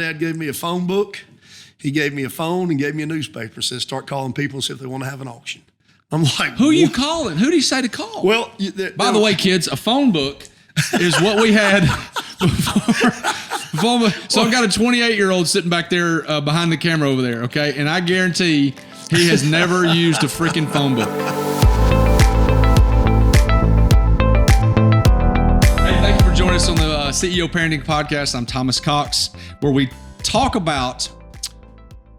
dad gave me a phone book. He gave me a phone and gave me a newspaper. Said, start calling people and see if they want to have an auction. I'm like, who are you calling? Who do you say to call? Well, by the way, kids, a phone book is what we had before. So I've got a 28-year-old sitting back there behind the camera over there, okay? And I guarantee he has never used a freaking phone book. Hey, thank you for joining us on the CEO Parenting Podcast. I'm Thomas Cox, where we talk about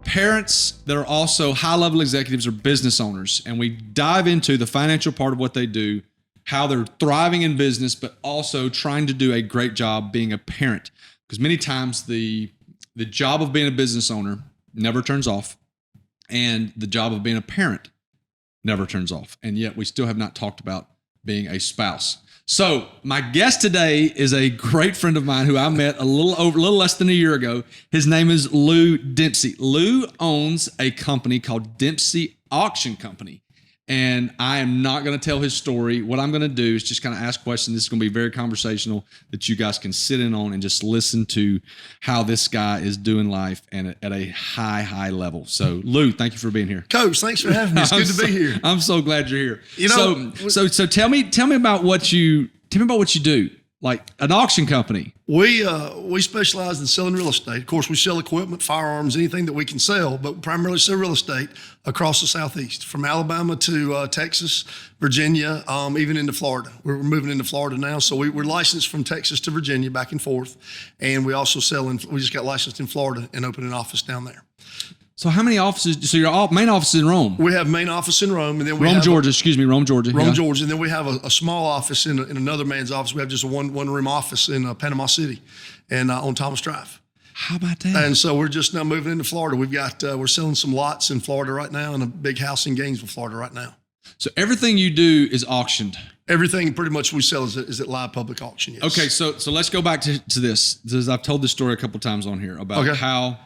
parents that are also high-level executives or business owners, and we dive into the financial part of what they do, how they're thriving in business, but also trying to do a great job being a parent. Because many times the job of being a business owner never turns off, and the job of being a parent never turns off. And yet we still have not talked about being a spouse. So my guest today is a great friend of mine who I met a little less than a year ago. His name is Lou Dempsey. Lou owns a company called Dempsey Auction Company. And I am not going to tell his story. What I'm going to do is just kind of ask questions. This is going to be very conversational that you guys can sit in on and just listen to how this guy is doing life and at a high level. So, Lou, thank you for being here. Coach, thanks for having me. It's good to be here. I'm so glad you're here. You know, so tell me about what you do. Like an auction company. We specialize in selling real estate. Of course, we sell equipment, firearms, anything that we can sell, but primarily sell real estate across the Southeast, from Alabama to Texas, Virginia, even into Florida. We're moving into Florida now, so we're licensed from Texas to Virginia, back and forth, and we also we just got licensed in Florida and opened an office down there. So how many offices? So your main office is in Rome. We have main office in Rome, and then Rome, Georgia. Rome, Georgia. And then we have a small office in another man's office. We have just a one room office in Panama City, and on Thomas Drive. How about that? And so we're just now moving into Florida. We've got we're selling some lots in Florida right now, and a big house in Gainesville, Florida right now. So everything you do is auctioned. Everything pretty much we sell is at live public auction. Yes. Okay, so let's go back to this. I've told this story a couple times on here about how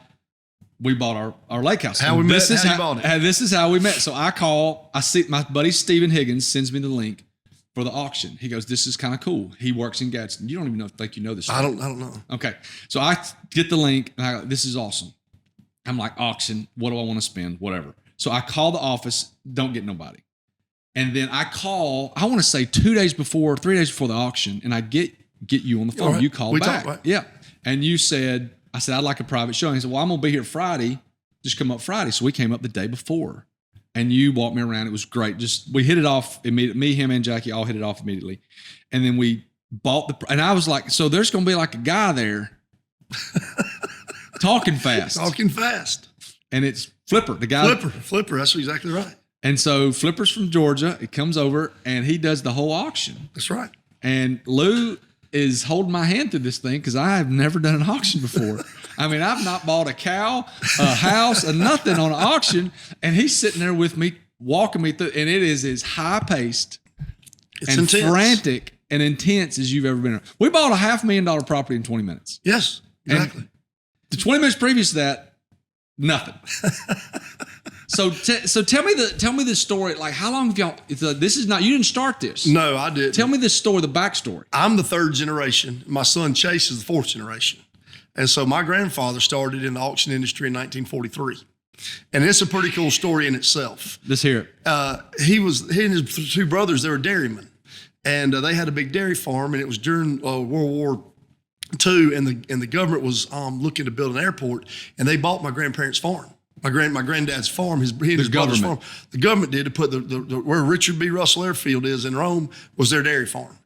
we bought our lake house. How we met, how you bought it. And this is how we met. So I see my buddy Stephen Higgins sends me the link for the auction. He goes, this is kind of cool. He works in Gadsden. You don't even think you know this. I don't know. Okay. So I get the link and I go, this is awesome. I'm like, auction, what do I want to spend? Whatever. So I call the office, don't get nobody. And then I call, I want to say 3 days before the auction, and I get you on the phone. Right. You call back. Right? Yeah. And you said, I said, I'd like a private showing. He said, well, I'm going to be here Friday. Just come up Friday. So we came up the day before, and you walked me around. It was great. We hit it off immediately. Me, him, and Jackie all hit it off immediately. And then we bought and I was like, so there's going to be like a guy there talking fast. And it's Flipper, the guy. Flipper. That's exactly right. And so Flipper's from Georgia. It comes over and he does the whole auction. That's right. And Lou is holding my hand through this thing because I have never done an auction before. I mean, I've not bought a cow, a house, or nothing on an auction. And he's sitting there with me, walking me through, and it is as high-paced and intense. Frantic and intense as you've ever been. We bought a $500,000 property in 20 minutes. Yes, exactly. And the 20 minutes previous to that, nothing. So tell me the story. Like, how long have y'all? This is not. You didn't start this. No, I didn't. Tell me this story, the backstory. I'm the third generation. My son Chase is the fourth generation, and so my grandfather started in the auction industry in 1943, and it's a pretty cool story in itself. Let's hear it. He and his two brothers, they were dairymen, and they had a big dairy farm, and it was during World War II, and the government was looking to build an airport, and they bought my grandparents' farm. My granddad's farm, his brother's farm. The government did to put where Richard B. Russell Airfield is in Rome was their dairy farm.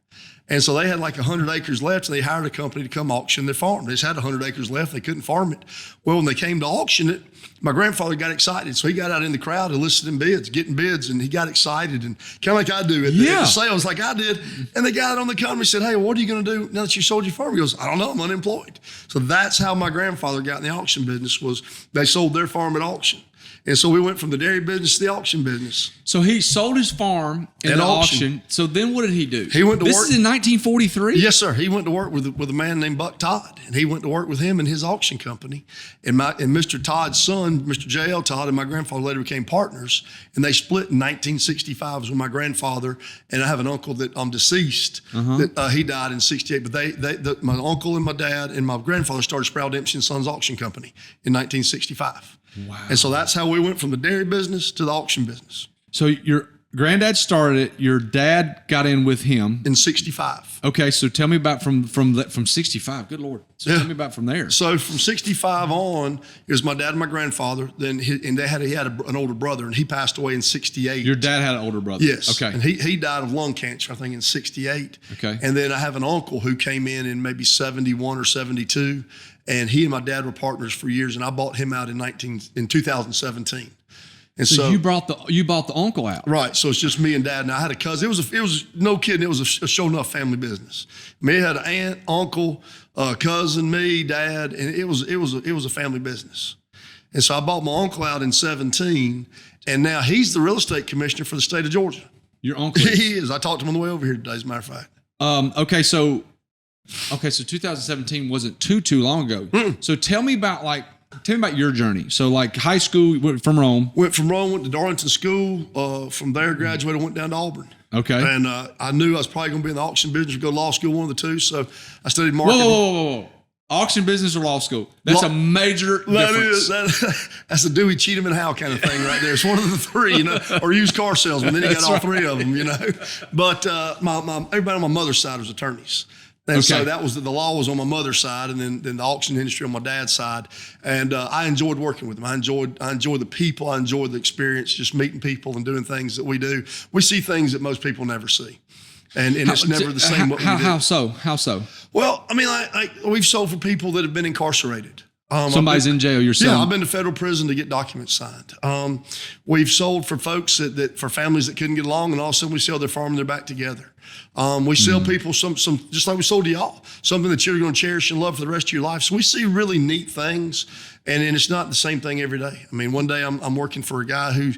And so they had like 100 acres left, and they hired a company to come auction their farm. They just had 100 acres left. They couldn't farm it. Well, when they came to auction it, my grandfather got excited. So he got out in the crowd eliciting bids, getting bids, and he got excited, and kind of like I do at the sales like I did. And the guy on the company said, hey, what are you going to do now that you sold your farm? He goes, I don't know, I'm unemployed. So that's how my grandfather got in the auction business, was they sold their farm at auction. And so we went from the dairy business to the auction business. So he sold his farm in At the auction. auction. So then what did he do? He went to this work. This is in 1943? Yes, sir. He went to work with a man named Buck Todd, and he went to work with him in his auction company. And Mr. Todd's son, Mr. J.L. Todd, and my grandfather later became partners, and they split in 1965. Was when my grandfather, and I have an uncle that deceased, that he died in 68. But my uncle and my dad and my grandfather started Sproul Dempsey and Sons Auction Company in 1965. Wow. And so that's how we went from the dairy business to the auction business. So your granddad started it. Your dad got in with him in 65. Okay, so tell me about from 65. Good Lord. So tell me about from there. So from 65 on, it was my dad and my grandfather. Then he had an older brother, and he passed away in 68. Your dad had an older brother. Yes. Okay. And he died of lung cancer, I think, in 68. Okay. And then I have an uncle who came in maybe 71 or 72, and he and my dad were partners for years. And I bought him out in 2017. And so you bought the uncle out, right? So it's just me and dad. And I had a cousin. It was no kidding. It was a sure enough family business. Me had an aunt, uncle, cousin, me, dad, and it was a family business. And so I bought my uncle out in 17, and now he's the real estate commissioner for the state of Georgia. Your uncle? He is. I talked to him on the way over here today, as a matter of fact. Okay, so 2017 wasn't too long ago. So tell me about your journey. So like high school, you went from Rome. Went to Darlington School. From there, graduated, went down to Auburn. Okay. And I knew I was probably going to be in the auction business or go to law school, one of the two. So I studied marketing. Whoa. Auction business or law school? That's a major difference. That's a Dewey, Cheatham, and Howe kind of thing right there. It's one of the three, or used car salesman. Then you got all three of them, But everybody on my mother's side was attorneys. And so that was the law was on my mother's side, and then the auction industry on my dad's side. And I enjoyed working with them. I enjoyed the people. I enjoyed the experience, just meeting people and doing things that we do. We see things that most people never see. And it's never the same. How so? Well, I mean, we've sold for people that have been incarcerated. Somebody's in jail. You're selling? Yeah, I've been to federal prison to get documents signed. We've sold for folks for families that couldn't get along, and all of a sudden we sell their farm and they're back together. We sell people some just like we sold to y'all, something that you're going to cherish and love for the rest of your life. So we see really neat things, and it's not the same thing every day. I mean, one day I'm working for a guy who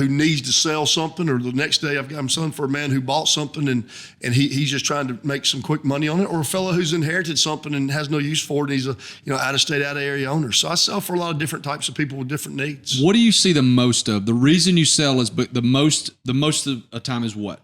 needs to sell something, or the next day I'm selling for a man who bought something and he's just trying to make some quick money on it, or a fellow who's inherited something and has no use for it, and he's a out of state, out of area owner. So I sell for a lot of different types of people with different needs. What do you see the most of? The reason you sell is, but the most of the time is what?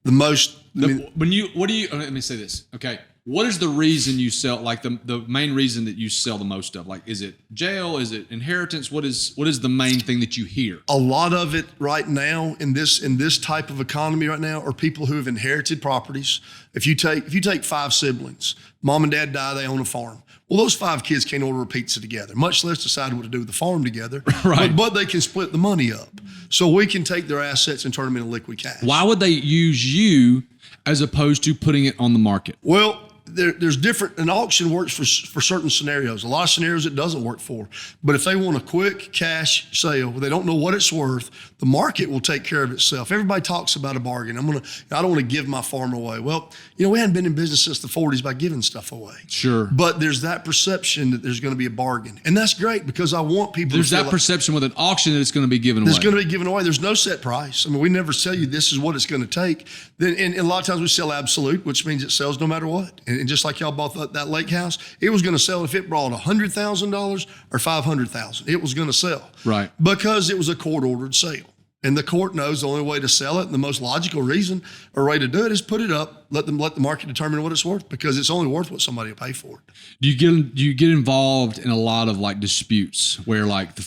The most. Let me say this. Okay. What is the reason you sell, like the main reason that you sell the most of? Like, is it jail? Is it inheritance? What is the main thing that you hear? A lot of it right now in this type of economy right now are people who have inherited properties. If you take 5 siblings, mom and dad die, they own a farm. Well, those 5 kids can't order a pizza together, much less decide what to do with the farm together. Right. But they can split the money up. So we can take their assets and turn them into liquid cash. Why would they use you as opposed to putting it on the market? Well, there's different. An auction works for certain scenarios. A lot of scenarios it doesn't work for. But if they want a quick cash sale, they don't know what it's worth, the market will take care of itself. Everybody talks about a bargain. I don't want to give my farm away. Well, we hadn't been in business since the 40s by giving stuff away. Sure. But there's that perception that there's going to be a bargain. And that's great, because I want people There's that perception with an auction that it's going to be given away. It's going to be given away. There's no set price. I mean, we never tell you this is what it's going to take. And a lot of times we sell absolute, which means it sells no matter what. And just like y'all bought that lake house, it was going to sell if it brought $100,000 or $500,000. It was going to sell. Right. Because it was a court-ordered sale. And the court knows the only way to sell it, and the most logical reason or way to do it is put it up, let the market determine what it's worth, because it's only worth what somebody will pay for it. Do you get involved in a lot of disputes where the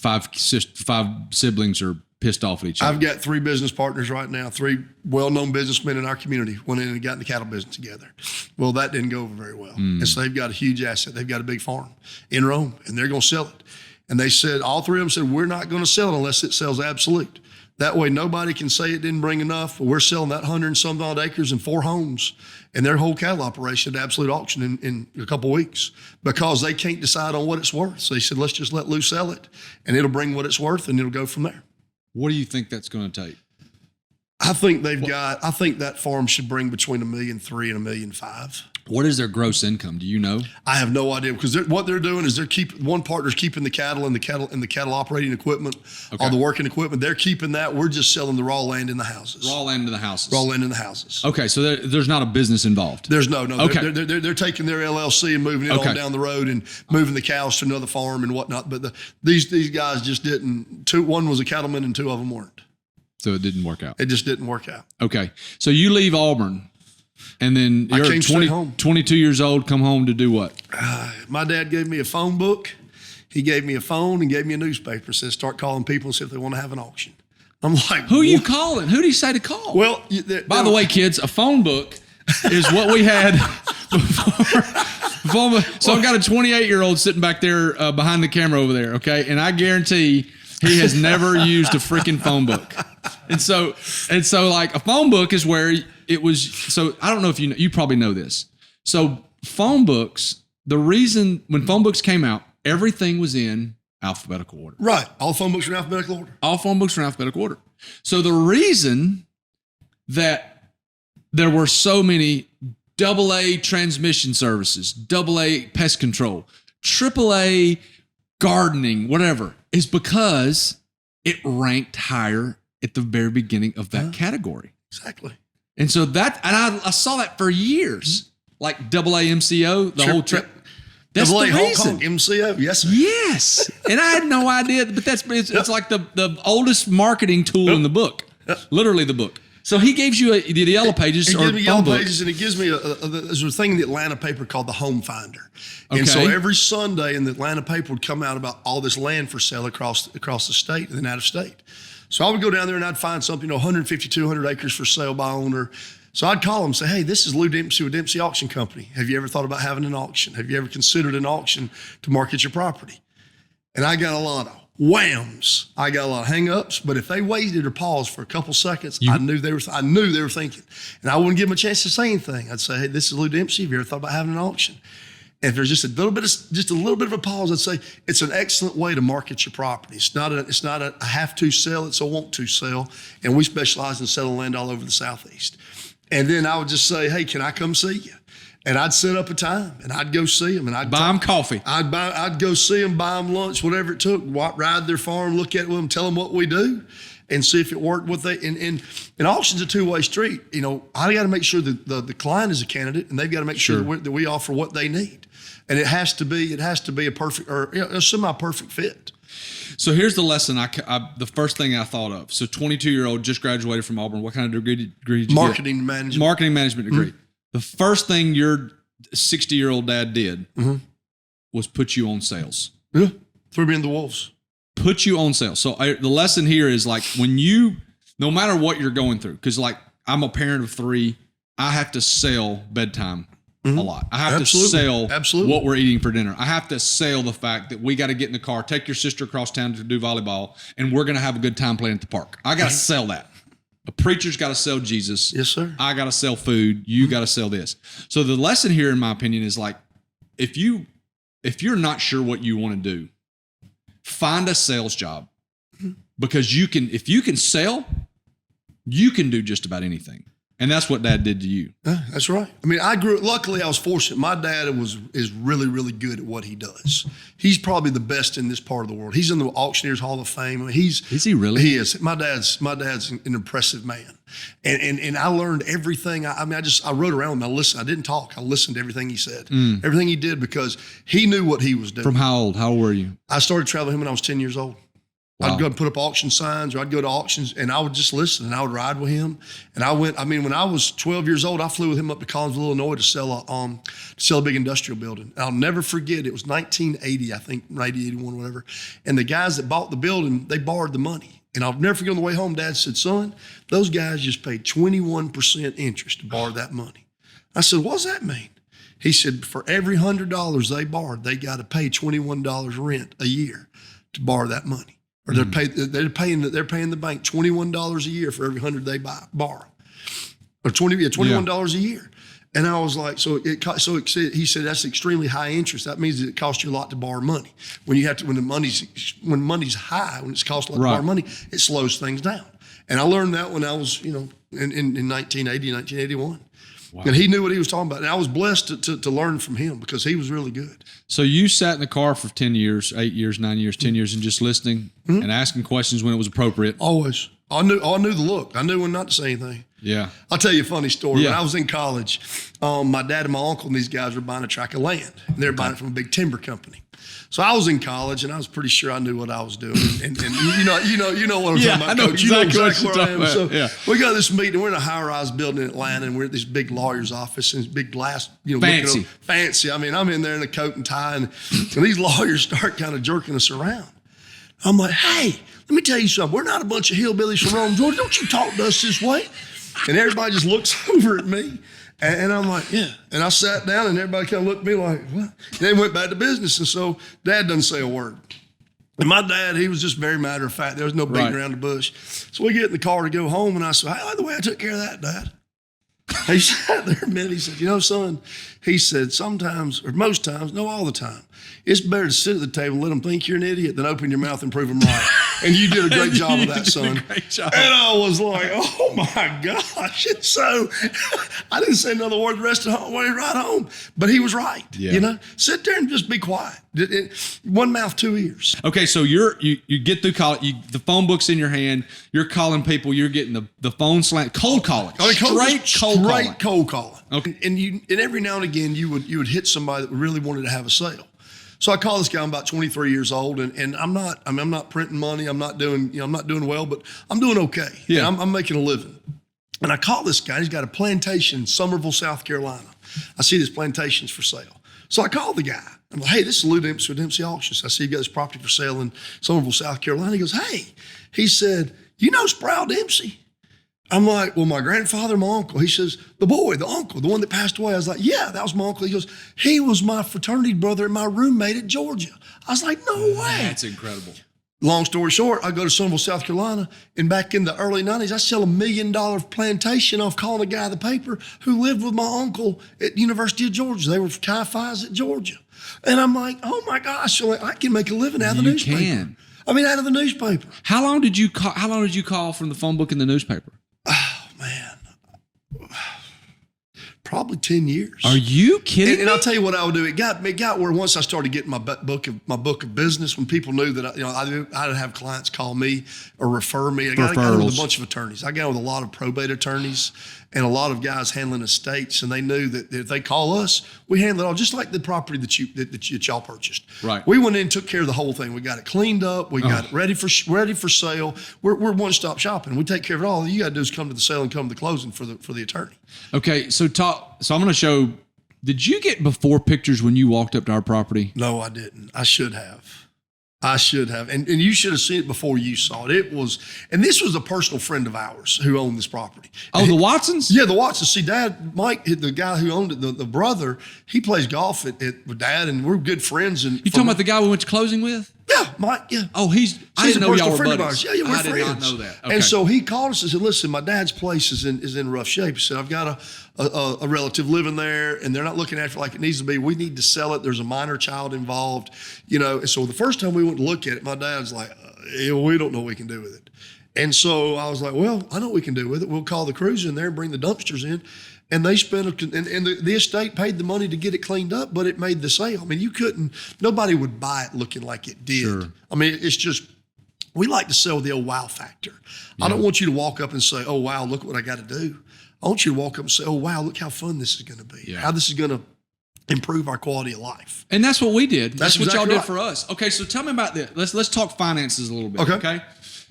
five siblings are pissed off at each other? I've got 3 business partners right now, 3 well-known businessmen in our community went in and got in the cattle business together. Well, that didn't go over very well. And so they've got a huge asset. They've got a big farm in Rome, and they're going to sell it. And they said, all 3 of them said, we're not going to sell it unless it sells absolute. That way, nobody can say it didn't bring enough. We're selling that 100 and some odd acres and 4 homes and their whole cattle operation at absolute auction in a couple of weeks, because they can't decide on what it's worth. So they said, let's just let Lou sell it, and it'll bring what it's worth, and it'll go from there. What do you think that's going to take? I think that farm should bring between $1.3 million and $1.5 million. What is their gross income? Do you know? I have no idea because what they're doing is one partner's keeping the cattle and the cattle operating equipment, all the working equipment. They're keeping that. We're just selling the raw land in the houses. Raw land in the houses. Raw land in the houses. Okay, so there's not a business involved. There's no. Okay. They're taking their LLC and moving it on down the road and moving the cows to another farm and whatnot. But these guys just didn't. One was a cattleman and two of them weren't. So it didn't work out. It just didn't work out. Okay, so you leave Auburn. And then you're 22 years old, come home to do what? My dad gave me a phone book. He gave me a phone and gave me a newspaper. Said, start calling people and see if they want to have an auction. I'm like, who are you calling? Who do you say to call? Well, by the way, kids, a phone book is what we had before. So I've got a 28-year-old sitting back there behind the camera over there, okay? And I guarantee he has never used a freaking phone book. And so like a phone book is where it was. So I don't know if you probably know this. So phone books, the reason when phone books came out, everything was in alphabetical order. Right. All phone books are in alphabetical order. All phone books are in alphabetical order. So the reason that there were so many AA transmission services, AA pest control, AAA gardening, whatever, is because it ranked higher at the very beginning of that category. Exactly. And so I saw that for years, like AA MCO, the whole trip. That's AA the Hong reason. Kong MCO, yes, sir. Yes, and I had no idea, but it's like the oldest marketing tool in the book, literally the book. So he gives you the yellow pages. It or gives me yellow book. pages, and it gives me there's a thing in the Atlanta paper called the Home Finder. And so every Sunday in the Atlanta paper would come out about all this land for sale across the state and then out of state. So I would go down there and I'd find something, 150, 200 acres for sale by owner. So I'd call them and say, hey, this is Lou Dempsey with Dempsey Auction Company. Have you ever thought about having an auction? Have you ever considered an auction to market your property? And I got a lot of whams. I got a lot of hang-ups, but if they waited or paused for a couple seconds, I knew they were thinking. And I wouldn't give them a chance to say anything. I'd say, hey, this is Lou Dempsey. Have you ever thought about having an auction? And if there's just a little bit of a pause, I'd say it's an excellent way to market your property. It's not a have to sell, it's a want to sell. And we specialize in selling land all over the Southeast. And then I would just say, hey, can I come see you? And I'd set up a time and I'd go see them and I'd buy them coffee. I'd go see them, buy them lunch, whatever it took, ride their farm, look at it with them, tell them what we do and see if it worked with they. And auction's a two-way street. I got to make sure that the client is a candidate and they've got to make sure that we offer what they need. And it has to be a perfect or a semi-perfect fit. So here's the lesson. The first thing I thought of. So 22-year-old just graduated from Auburn. What kind of degree did you get? Marketing management. Marketing management degree. Mm-hmm. The first thing your 60-year-old dad did was put you on sales. Yeah, threw me in the wolves. Put you on sales. So the lesson here is like no matter what you're going through, because like I'm a parent of 3, I have to sell bedtime. A lot. I have to sell what we're eating for dinner. I have to sell the fact that we got to get in the car, take your sister across town to do volleyball, and we're going to have a good time playing at the park. I got to sell that. A preacher's got to sell Jesus. Yes, sir. I got to sell food. You got to sell this. So the lesson here, in my opinion, is like, if you're not sure what you want to do, find a sales job because if you can sell, you can do just about anything. And that's what Dad did to you. That's right. I mean, luckily I was fortunate. My dad is really, really good at what he does. He's probably the best in this part of the world. He's in the Auctioneers Hall of Fame. I mean, is he really? He is. My dad's an impressive man. And I learned everything. I rode around with him. I listened. I didn't talk. I listened to everything he said, everything he did, because he knew what he was doing. From how old? How old were you? I started traveling with him when I was 10 years old. Wow. I'd go and put up auction signs, or I'd go to auctions and I would just listen and I would ride with him. And when I was 12 years old, I flew with him up to Collinsville, Illinois to sell a big industrial building. And I'll never forget, it was 1980, I think, 80, 81, whatever. And the guys that bought the building, they borrowed the money. And I'll never forget on the way home, Dad said, son, those guys just paid 21% interest to borrow that money. I said, what does that mean? He said, for every $100 they borrowed, they got to pay $21 rent a year to borrow that money. Or they're paying the bank $21 a year for every 100 they borrow, or $21 a year. And I was like, he said that's extremely high interest. That means that it costs you a lot to borrow money. When money's high, when it's cost a lot to borrow money, it slows things down. And I learned that when I was in 1980, 1981. And he knew what he was talking about. And I was blessed to learn from him because he was really good. So you sat in the car for 10 years, 8 years, 9 years, 10 years, and just listening and asking questions when it was appropriate. Always. I knew the look. I knew when not to say anything. Yeah. I'll tell you a funny story. Yeah. When I was in college, my dad and my uncle and these guys were buying a tract of land. And they were buying it from a big timber company. So I was in college, and I was pretty sure I knew what I was doing. And you know what I'm talking about, I know Coach. exactly you know what you're where I talking am. about. So we got this meeting. We're in a high-rise building in Atlanta, and we're at this big lawyer's office, and this big glass, Fancy. Fancy. I mean, I'm in there in a coat and tie, and these lawyers start kind of jerking us around. I'm like, hey, let me tell you something. We're not a bunch of hillbillies from Rome, Georgia. Don't you talk to us this way. And everybody just looks over at me. And I'm like, yeah. And I sat down, and everybody kind of looked at me like, what? And they went back to business. And so Dad doesn't say a word. And my dad, he was just very matter of fact. There was no beating around the bush. So we get in the car to go home, and I said, hey, by the way, I took care of that, Dad. He sat there a minute. He said, son, he said, sometimes, or most times, no, all the time, it's better to sit at the table and let them think you're an idiot than open your mouth and prove them right. And you did a great job of that, son. Great job. And I was like, oh my gosh. And so I didn't say another word the rest of the way right home. But he was right. Yeah. Sit there and just be quiet. One mouth, two ears. Okay, so you get through college, the phone book's in your hand, you're calling people, you're getting the phone slant, cold calling. Straight cold calling. Okay. And every now and again you would hit somebody that really wanted to have a sale. So I call this guy. I'm about 23 years old, and I'm not printing money. I'm not doing well, but I'm doing okay. Yeah. And I'm making a living. And I call this guy. He's got a plantation in Summerville, South Carolina. I see this plantation's for sale. So I call the guy. I'm like, hey, this is Lou Dempsey with Dempsey Auctions. I see you got this property for sale in Summerville, South Carolina. He goes, hey. He said, you know Sproul Dempsey? I'm like, well, my grandfather, my uncle. He says, the uncle, the one that passed away. I was like, yeah, that was my uncle. He goes, he was my fraternity brother and my roommate at Georgia. I was like, no way. That's incredible. Long story short, I go to Summerville, South Carolina, and back in the early 90s, I sell $1 million plantation off calling a guy at the paper who lived with my uncle at University of Georgia. They were Chi Phi's at Georgia. And I'm like, oh my gosh, so I can make a living out of the newspaper. Can. Out of the newspaper. How long did you call from the phone book in the newspaper? Oh, man. Probably 10 years. Are you kidding me? And I'll tell you what I would do. It got where once I started getting my book of business, when people knew that I'd have clients call me or refer me. I got with a bunch of attorneys. I got with a lot of probate attorneys and a lot of guys handling estates, and they knew that if they call us, we handle it all, just like the property that y'all purchased. Right. We went in and took care of the whole thing. We got it cleaned up. We got it ready for sale. We're one-stop shopping. We take care of it all. All you got to do is come to the sale and come to the closing for the attorney. Okay, so I'm going to show. Did you get before pictures when you walked up to our property? No, I didn't. I should have. And you should have seen it before you saw it. This was a personal friend of ours who owned this property. Oh, the Watsons? Yeah, the Watsons. See, Dad, Mike, the guy who owned it, the brother, he plays golf with Dad, and we're good friends. And you talking about the guy we went to closing with? Yeah, Mike, yeah. Oh, I didn't know y'all were friend buddies. Of ours. Yeah, we're I friends. did not know that. Okay. And so he called us and said, listen, my dad's place is in rough shape. He said, I've got a relative living there, and they're not looking after it like it needs to be. We need to sell it. There's a minor child involved, And so the first time we went to look at it, my dad's like, we don't know what we can do with it. And so I was like, well, I know what we can do with it. We'll call the crews in there and bring the dumpsters in. And they spent, and the estate paid the money to get it cleaned up, but it made the sale. I mean, nobody would buy it looking like it did. Sure. I mean, it's just, we like to sell the old wow factor. Yeah. I don't want you to walk up and say, oh, wow, look what I got to do. I want you to walk up and say, oh, wow, look how fun this is going to be. Yeah. How this is going to improve our quality of life. And that's what we did. That's what exactly y'all did for us. Okay, so tell me about this. Let's talk finances a little bit. Okay.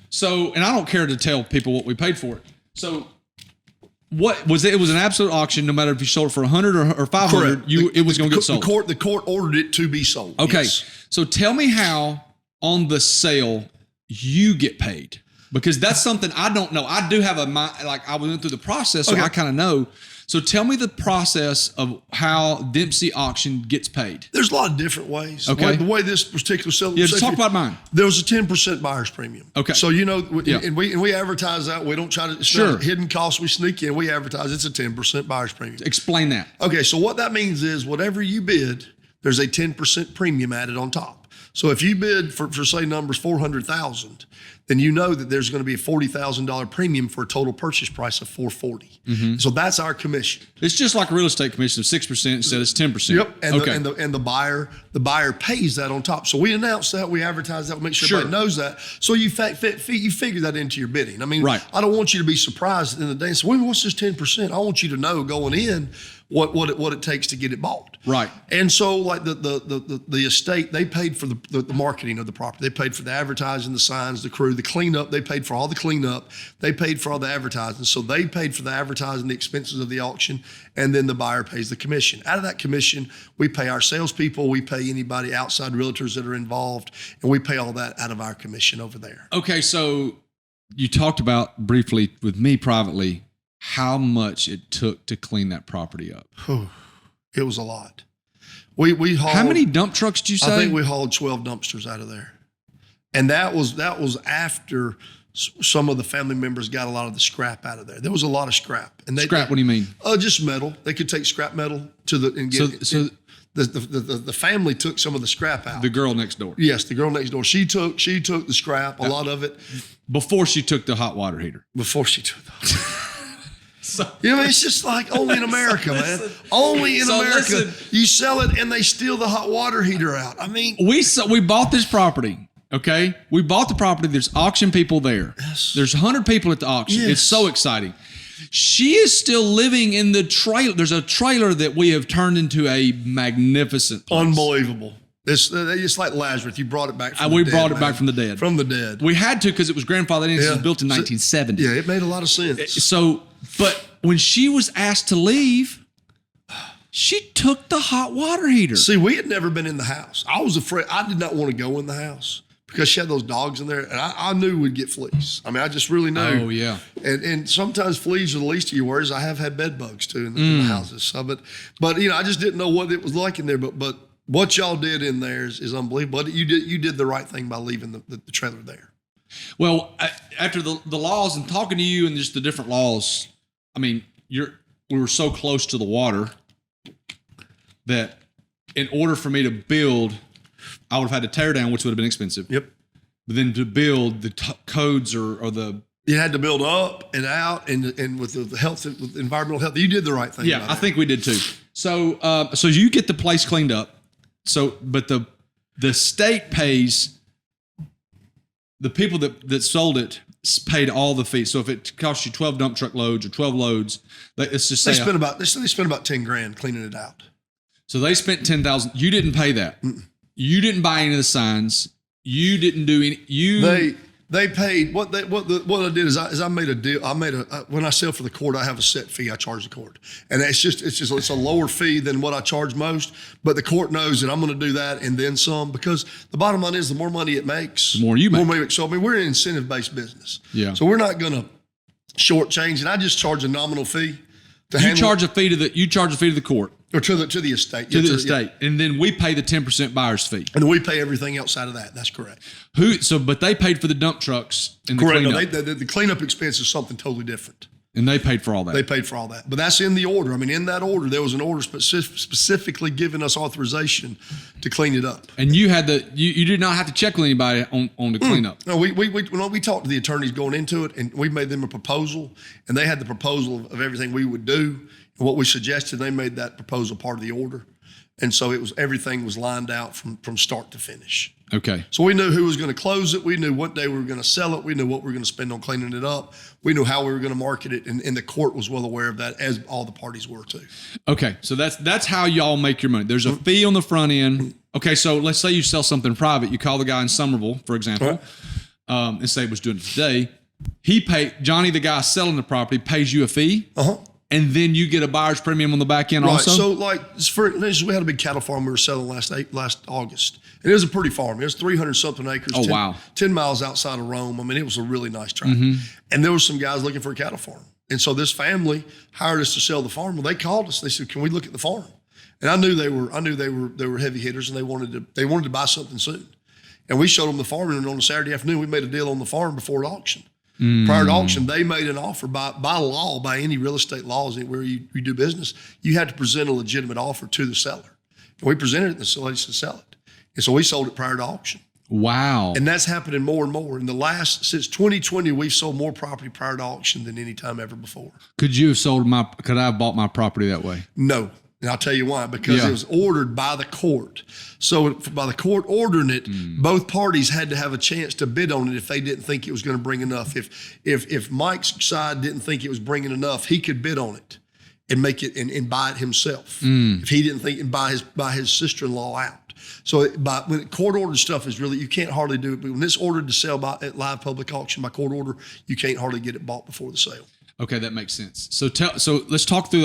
So, and I don't care to tell people what we paid for it. So, what was it? It was an absolute auction. No matter if you sold it for 100 or 500, it was going to get sold. The court ordered it to be sold. Okay, yes. So tell me how on the sale you get paid, because that's something I don't know. I do have I went through the process, so I kind of know. So tell me the process of how Dempsey Auction gets paid. There's a lot of different ways. Okay. The way this particular sale. Yeah, just talk about mine. There was a 10% buyer's premium. Okay. So, and we advertise that. We don't try to, it's not a hidden cost. We sneak in. We advertise it's a 10% buyer's premium. Explain that. Okay. So what that means is whatever you bid, there's a 10% premium added on top. So if you bid for say numbers 400,000, then you know that there's going to be a $40,000 premium for a total purchase price of 440. So that's our commission. It's just like a real estate commission of 6% instead of 10%. Yep. And the buyer pays that on top. So we announce that, we advertise that, we make sure everybody knows that. So you figure that into your bidding. I mean, I don't want you to be surprised in the day and say, well, what's this 10%? I want you to know going in what it takes to get it bought. Right. And so like the estate, they paid for the marketing of the property. They paid for the advertising, the signs, the crew, the cleanup. They paid for all the cleanup. They paid for all the advertising. So they paid for the advertising, the expenses of the auction, and then the buyer pays the commission. Out of that commission, we pay our salespeople, we pay anybody outside realtors that are involved, and we pay all that out of our commission over there. Okay, so you talked about briefly with me privately how much it took to clean that property up. It was a lot. We hauled, how many dump trucks did you say? I think we hauled 12 dumpsters out of there. And that was after some of the family members got a lot of the scrap out of there. There was a lot of scrap. And Scrap, what do you mean? Just metal. They could take scrap metal to the family took some of the scrap out. The girl next door. Yes, the girl next door. She took the scrap, a lot of it. Before she took the hot water heater. Before she took the So, it's just like only in America, man. Only in America. Listen, you sell it and they steal the hot water heater out. I mean, we bought this property. Okay, we bought the property. There's auction people there. Yes. There's 100 people at the auction. Yes. It's so exciting. She is still living in the trailer. There's a trailer that we have turned into a magnificent place. Unbelievable. It's like Lazarus. You brought it back from the dead. We brought it back from the dead. From the dead. We had to because it was grandfathered in. It was built in 1970. Yeah, it made a lot of sense. So, but when she was asked to leave, she took the hot water heater. See, we had never been in the house. I was afraid. I did not want to go in the house because she had those dogs in there, and I knew we'd get fleas. I mean, I just really knew. Oh, yeah. And sometimes fleas are the least of your worries. I have had bed bugs, too, in the houses. So, but I just didn't know what it was like in there. But what y'all did in there is unbelievable. But you did the right thing by leaving the trailer there. Well, after the laws and talking to you and just the different laws, I mean, we were so close to the water that in order for me to build, I would have had to tear down, which would have been expensive. Yep. But then to build, the codes or the... You had to build up and out and with the health, with environmental health. You did the right thing. Yeah, I think we did too. So you get the place cleaned up. So, but the state pays the people that sold it paid all the fees. So if it costs you 12 dump truck loads or 12 loads, let's just say they spent about $10,000 cleaning it out. So they spent $10,000. You didn't pay that. You didn't buy any of the signs. You didn't do any. They paid what I did is I made a deal. When I sell for the court, I have a set fee I charge the court, and it's a lower fee than what I charge most. But the court knows that I'm going to do that and then some, because the bottom line is the more money it makes, the more you make. So I mean, we're an incentive based business. Yeah. So we're not going to shortchange, and I just charge a nominal fee. You charge a fee to the court. Or to the estate. To the estate. Yeah. And then we pay the 10% buyer's fee. And then we pay everything outside of that. That's correct. But they paid for the dump trucks and the correct. cleanup. No, the cleanup expense is something totally different. And they paid for all that. They paid for all that. But that's in the order. I mean, in that order, there was an order specifically giving us authorization to clean it up. And you had you did not have to check with anybody on the cleanup. No, we talked to the attorneys going into it, and we made them a proposal, and they had the proposal of everything we would do and what we suggested. They made that proposal part of the order. And so everything was lined out from start to finish. Okay. So we knew who was going to close it. We knew what day we were going to sell it. We knew what we were going to spend on cleaning it up. We knew how we were going to market it. And the court was well aware of that, as all the parties were too. Okay. So that's how y'all make your money. There's a fee on the front end. Okay. So let's say you sell something private. You call the guy in Somerville, for example, and say he was doing it today. Johnny, the guy selling the property, pays you a fee. Uh-huh. And then you get a buyer's premium on the back end also? So like, for instance, we had a big cattle farm we were selling last August. And it was a pretty farm. It was 300-something acres. Oh, wow. 10 miles outside of Rome. I mean, it was a really nice tract. Mm-hmm. And there were some guys looking for a cattle farm. And so this family hired us to sell the farm. Well, they called us. They said, "Can we look at the farm?" And I knew they were heavy hitters, and they wanted to buy something soon. And we showed them the farm, and on a Saturday afternoon, we made a deal on the farm before auction. Prior to auction, they made an offer by law, by any real estate laws where you do business, you had to present a legitimate offer to the seller. And we presented it, and the seller said, "Sell it." And so we sold it prior to auction. Wow. And that's happening more and more. Since 2020, we've sold more property prior to auction than any time ever before. Could I have bought my property that way? No. And I'll tell you why, because it was ordered by the court. So by the court ordering it, both parties had to have a chance to bid on it if they didn't think it was going to bring enough. If Mike's side didn't think it was bringing enough, he could bid on it and make it and buy it himself. If he didn't think, and buy his sister-in-law out. So when court ordered stuff is really, you can't hardly do it. But when it's ordered to sell at live public auction by court order, you can't hardly get it bought before the sale. Okay, that makes sense. So let's talk through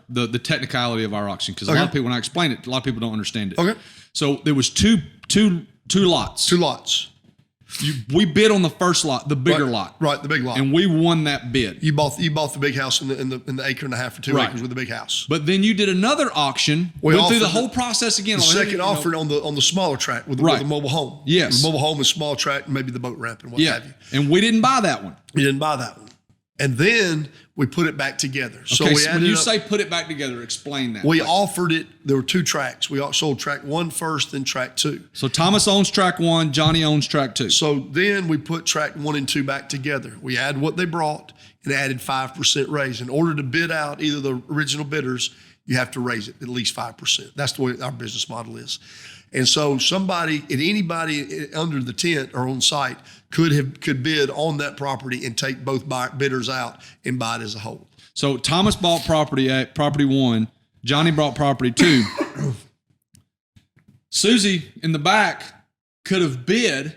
the technicality of our auction, because a lot of people, when I explain it, a lot of people don't understand it. Okay. So there was two lots. Two lots. We bid on the first lot, the bigger lot. Right, the big lot. And we won that bid. You bought the big house in the acre and a half or 2 acres with the big house. But then you did another auction. Went through the whole process again. The second offer on the smaller tract with the mobile home. Yes. The mobile home is small tract and maybe the boat ramp and what have you. And we didn't buy that one. You didn't buy that one. And then we put it back together. So when you say put it back together, explain that. We offered it. There were two tracks. We sold track 1 first, then track 2. So Thomas owns track 1, Johnny owns track 2. So then we put track 1 and 2 back together. We add what they brought and added 5% raise. In order to bid out either the original bidders, you have to raise it at least 5%. That's the way our business model is. And so anybody under the tent or on site could bid on that property and take both bidders out and buy it as a whole. So Thomas bought property 1, Johnny bought property 2. Susie in the back could have bid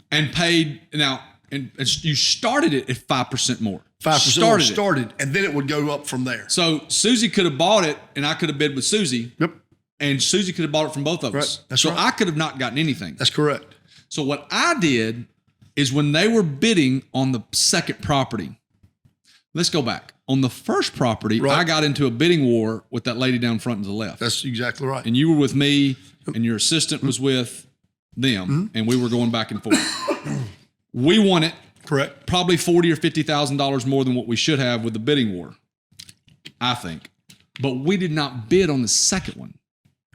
and paid and you started it at 5% more. 5% started, and then it would go up from there. So Susie could have bought it, and I could have bid with Susie. Yep. And Susie could have bought it from both of us. That's so I could have not gotten anything. That's correct. So what I did is when they were bidding on the second property, let's go back. On the first property, I got into a bidding war with that lady down front to the left. That's exactly right. And you were with me, and your assistant was with them, and we were going back and forth. We won it. Correct. Probably $40,000 or $50,000 more than what we should have with the bidding war, I think. But we did not bid on the second one.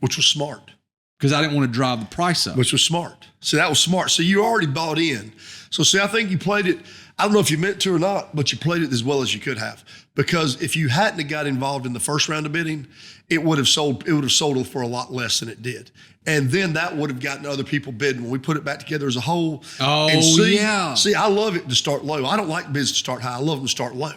Which was smart. Because I didn't want to drive the price up. Which was smart. So that was smart. So you already bought in. So see, I think you played it, I don't know if you meant to or not, but you played it as well as you could have. Because if you hadn't have got involved in the first round of bidding, it would have sold for a lot less than it did. And then that would have gotten other people bidding when we put it back together as a whole. Oh, See, I love it to start low. I don't like bids to start high. I love them to start low.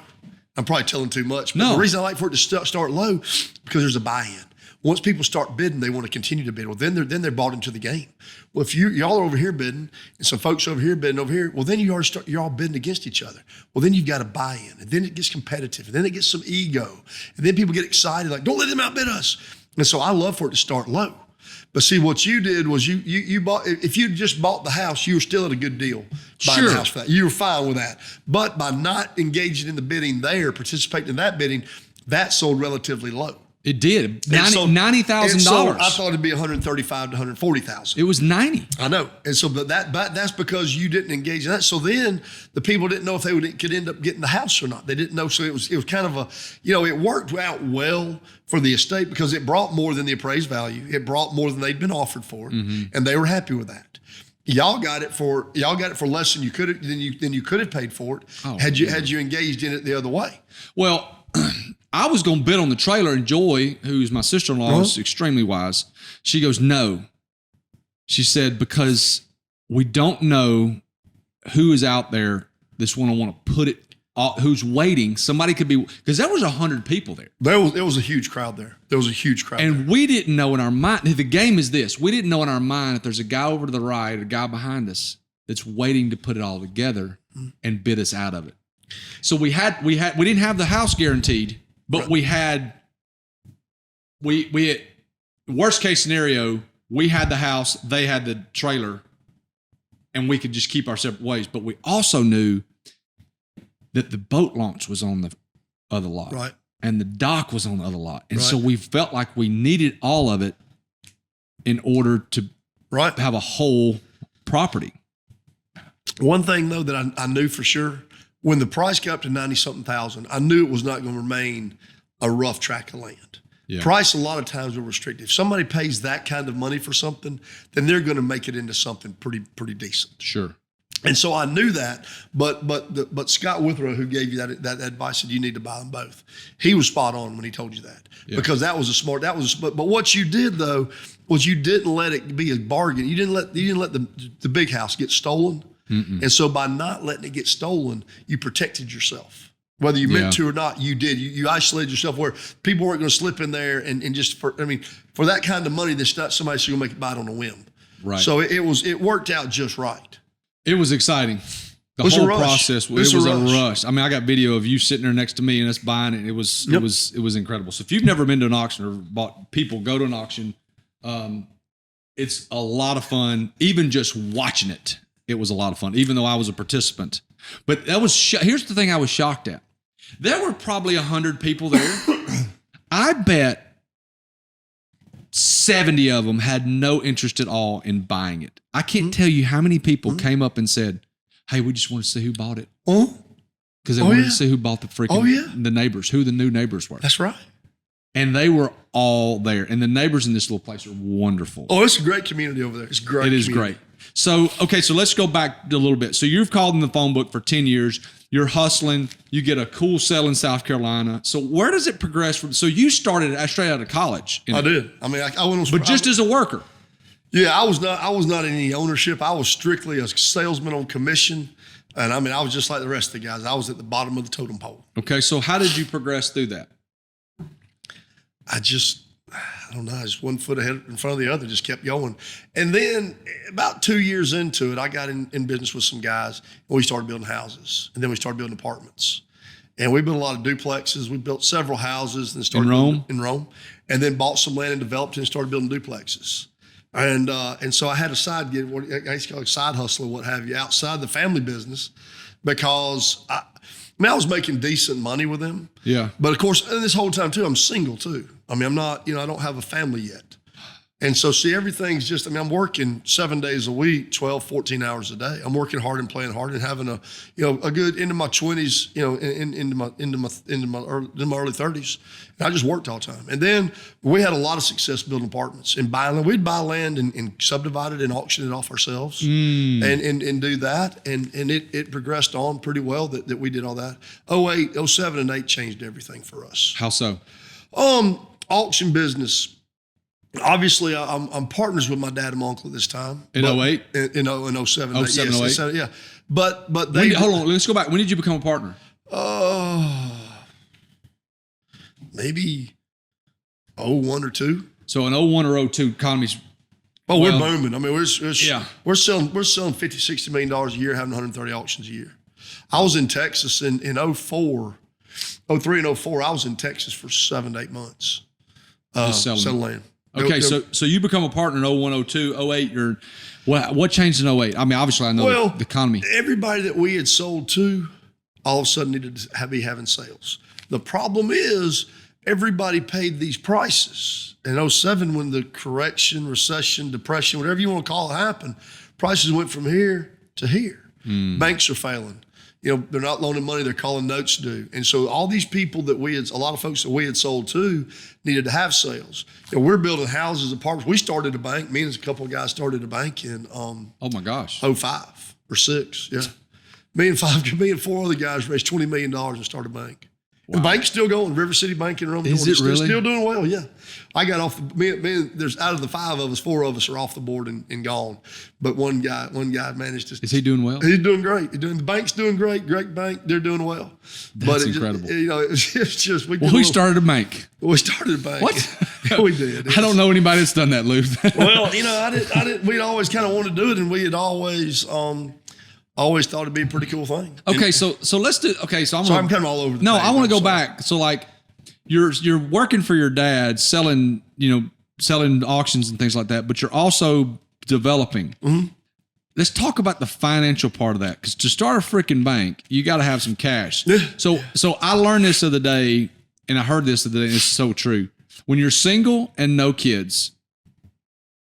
I'm probably telling too much. But the reason I like for it to start low is because there's a buy-in. Once people start bidding, they want to continue to bid. Well, then they're bought into the game. Well, if y'all are over here bidding and some folks over here bidding over here, well, then you're all bidding against each other. Well, then you've got a buy-in, and then it gets competitive, and then it gets some ego, and then people get excited, like, don't let them outbid us. And so I love for it to start low. But see, what you did was you bought. If you just bought the house, you were still at a good deal buying the house for that. You were fine with that. But by not engaging in the bidding there, participating in that bidding, that sold relatively low. It did. $90,000. I thought it'd be $135,000 to $140,000. It was 90. I know. And so, but that's because you didn't engage in that. So then the people didn't know if they could end up getting the house or not. They didn't know. So it was kind of it worked out well for the estate because it brought more than the appraised value. It brought more than they'd been offered for, and they were happy with that. Y'all got it for less than you could have paid for it had you engaged in it the other way. Well, I was going to bid on the trailer, and Joy, who's my sister-in-law, is extremely wise. She goes, no. She said, because we don't know who is out there that's want to put it, who's waiting. Somebody could be, because there was 100 people there. There was a huge crowd there. There was a huge crowd there. And we didn't know in our mind, the game is this, we didn't know in our mind that there's a guy over to the right, a guy behind us that's waiting to put it all together and bid us out of it. So we didn't have the house guaranteed, but we had worst case scenario, we had the house, they had the trailer, and we could just keep our separate ways. But we also knew that the boat launch was on the other lot. Right. And the dock was on the other lot. And so we felt like we needed all of it in order to have a whole property. One thing though that I knew for sure, when the price got up to 90-something thousand, I knew it was not going to remain a rough tract of land. Yeah. Price a lot of times will restrict. If somebody pays that kind of money for something, then they're going to make it into something pretty decent. Sure. And so I knew that, but Scott Withrow, who gave you that advice, said you need to buy them both. He was spot on when he told you that, because that was a smart. But what you did though was you didn't let it be a bargain. You didn't let the big house get stolen, and so by not letting it get stolen, you protected yourself. Whether you meant to or not, you did. You isolated yourself where people weren't going to slip in there and just for that kind of money, that's not somebody's going to make it buy it on a whim. Right. So it worked out just right. It was exciting. The whole process, it was a rush. I mean, I got video of you sitting there next to me and us buying it. It was incredible. So if you've never been to an auction or bought, people go to an auction. It's a lot of fun. Even just watching it, it was a lot of fun, even though I was a participant. But here's the thing I was shocked at. There were probably 100 people there. I bet 70 of them had no interest at all in buying it. I can't tell you how many people came up and said, "Hey, we just want to see who bought it." Because they wanted to see who bought the freaking the neighbors, who the new neighbors were. That's right. And they were all there. And the neighbors in this little place are wonderful. Oh, it's a great community over there. It's great. It is great. So, okay, so let's go back a little bit. So you've called in the phone book for 10 years. You're hustling. You get a cool sell in South Carolina. So where does it progress from? So you started straight out of college. I did. I mean, I went on. But just as a worker. Yeah, I was not in any ownership. I was strictly a salesman on commission. And I mean, I was just like the rest of the guys. I was at the bottom of the totem pole. Okay, so how did you progress through that? I don't know, just one foot ahead in front of the other, just kept going. And then about 2 years into it, I got in business with some guys, and we started building houses. And then we started building apartments. And we built a lot of duplexes. We built several houses. And started in Rome. And then bought some land and developed it and started building duplexes. And so I had a side gig, what I used to call a side hustle or what have you, outside the family business, because I was making decent money with them. Yeah. But of course, and this whole time too, I'm single too. I mean, I'm not, I don't have a family yet. And so see, everything's just, I'm working 7 days a week, 12, 14 hours a day. I'm working hard and playing hard and having a good into my 20s, into my early 30s. And I just worked all the time. And then we had a lot of success building apartments and buying land. We'd buy land and subdivide it and auction it off ourselves and do that. And it progressed on pretty well that we did all that. 08, 07 and 8 changed everything for us. How so? Auction business. Obviously, I'm partners with my dad and my uncle at this time. In 08? In 07. 07, yes, 08? Yeah. But they... hold on, let's go back. When did you become a partner? Maybe 01 or 2. So in 01 or 02, economy's... Oh, we're booming. I mean, we're selling $50-60 million a year, having 130 auctions a year. I was in Texas in 04, 03 and 04. I was in Texas for 7 to 8 months. Selling land. Okay, so you become a partner in 01, 02, 08. What changed in 08? I mean, obviously I know the economy. Everybody that we had sold to all of a sudden needed to be having sales. The problem is everybody paid these prices. In 07, when the correction, recession, depression, whatever you want to call it, happened, prices went from here to here. Banks are failing. They're not loaning money, they're calling notes due. And so all these people a lot of folks that we had sold to needed to have sales. We're building houses, apartments. We started a bank. Me and a couple of guys started a bank in oh my gosh, 05 or 06. Yeah. Me and 4 other guys raised $20 million and started a bank. Wow. The bank's still going. River City Bank in Rome. Is it really? Still doing well, yeah. I got off, there's out of the 5 of us, 4 of us are off the board and gone. But one guy managed to. Is he doing well? He's doing great. The bank's doing great. Great bank. They're doing well. That's incredible. It's just. We started a bank. We started a bank. What? We did. I don't know anybody that's done that, Lou. Well, I didn't, we'd always kind of wanted to do it, and we had always thought it'd be a pretty cool thing. Okay, so let's do. Okay, so I'm kind of all over the page. I want to go back. So like, you're working for your dad, selling auctions and things like that, but you're also developing. Mm-hmm. Let's talk about the financial part of that, because to start a freaking bank, you got to have some cash. Yeah. So I learned this the other day, and I heard this the other day, and it's so true. When you're single and no kids,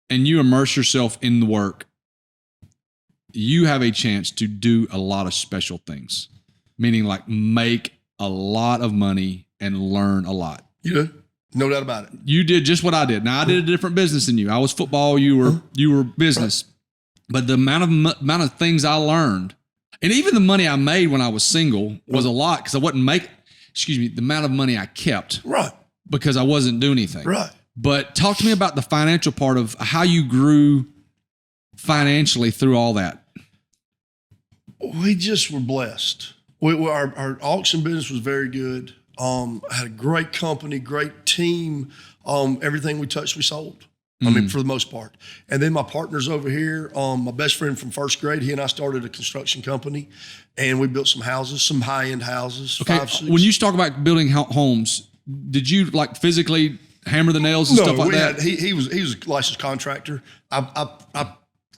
and you immerse yourself in the work, you have a chance to do a lot of special things, meaning like make a lot of money and learn a lot. Yeah. No doubt about it. You did just what I did. Now I did a different business than you. I was football. You were business. But the amount of things I learned, and even the money I made when I was single was a lot because I wasn't the amount of money I kept. Right. Because I wasn't doing anything. Right. But talk to me about the financial part of how you grew financially through all that. We just were blessed. Our auction business was very good. Had a great company, great team. Everything we touched, we sold. I mean, for the most part. And then my partners over here, my best friend from first grade, he and I started a construction company, and we built some houses, some high-end houses. Okay. 5, 6. When you talk about building homes, did you like physically hammer the nails and stuff like that? He was a licensed contractor. I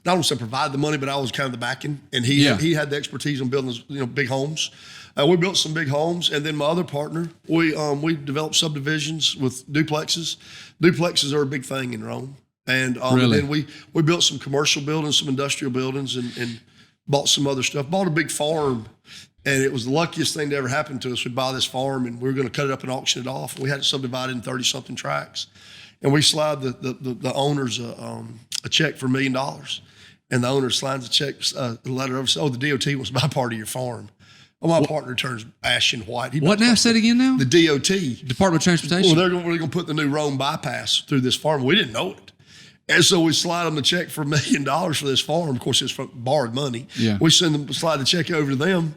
not only said provide the money, but I was kind of the backing, and he had the expertise on building big homes. We built some big homes, and then my other partner, we developed subdivisions with duplexes. Duplexes are a big thing in Rome, and Really? then we built some commercial buildings, some industrial buildings, and bought some other stuff. Bought a big farm, and it was the luckiest thing to ever happen to us. We'd buy this farm, and we were going to cut it up and auction it off. We had it subdivided in 30-something tracts, and we slide the owners a check for $1 million, and the owner slides a check, a letter over, says, "Oh, the DOT wants to buy part of your farm." Well, my partner turns ashen white. What now? Say it again now? The DOT. Department of Transportation. Well, we're going to put the new Rome bypass through this farm. We didn't know it. And so we slide them the check for $1 million for this farm. Of course, it's from borrowed money. Yeah. We slide the check over to them,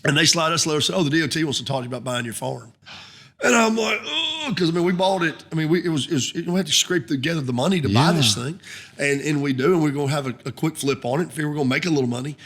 and they slide us a letter and say, "Oh, the DOT wants to talk to you about buying your farm." And I'm like, oh, because we bought it. I mean, we had to scrape together the money to buy this thing, and we do, and we're going to have a quick flip on it. Figure we're going to make a little money.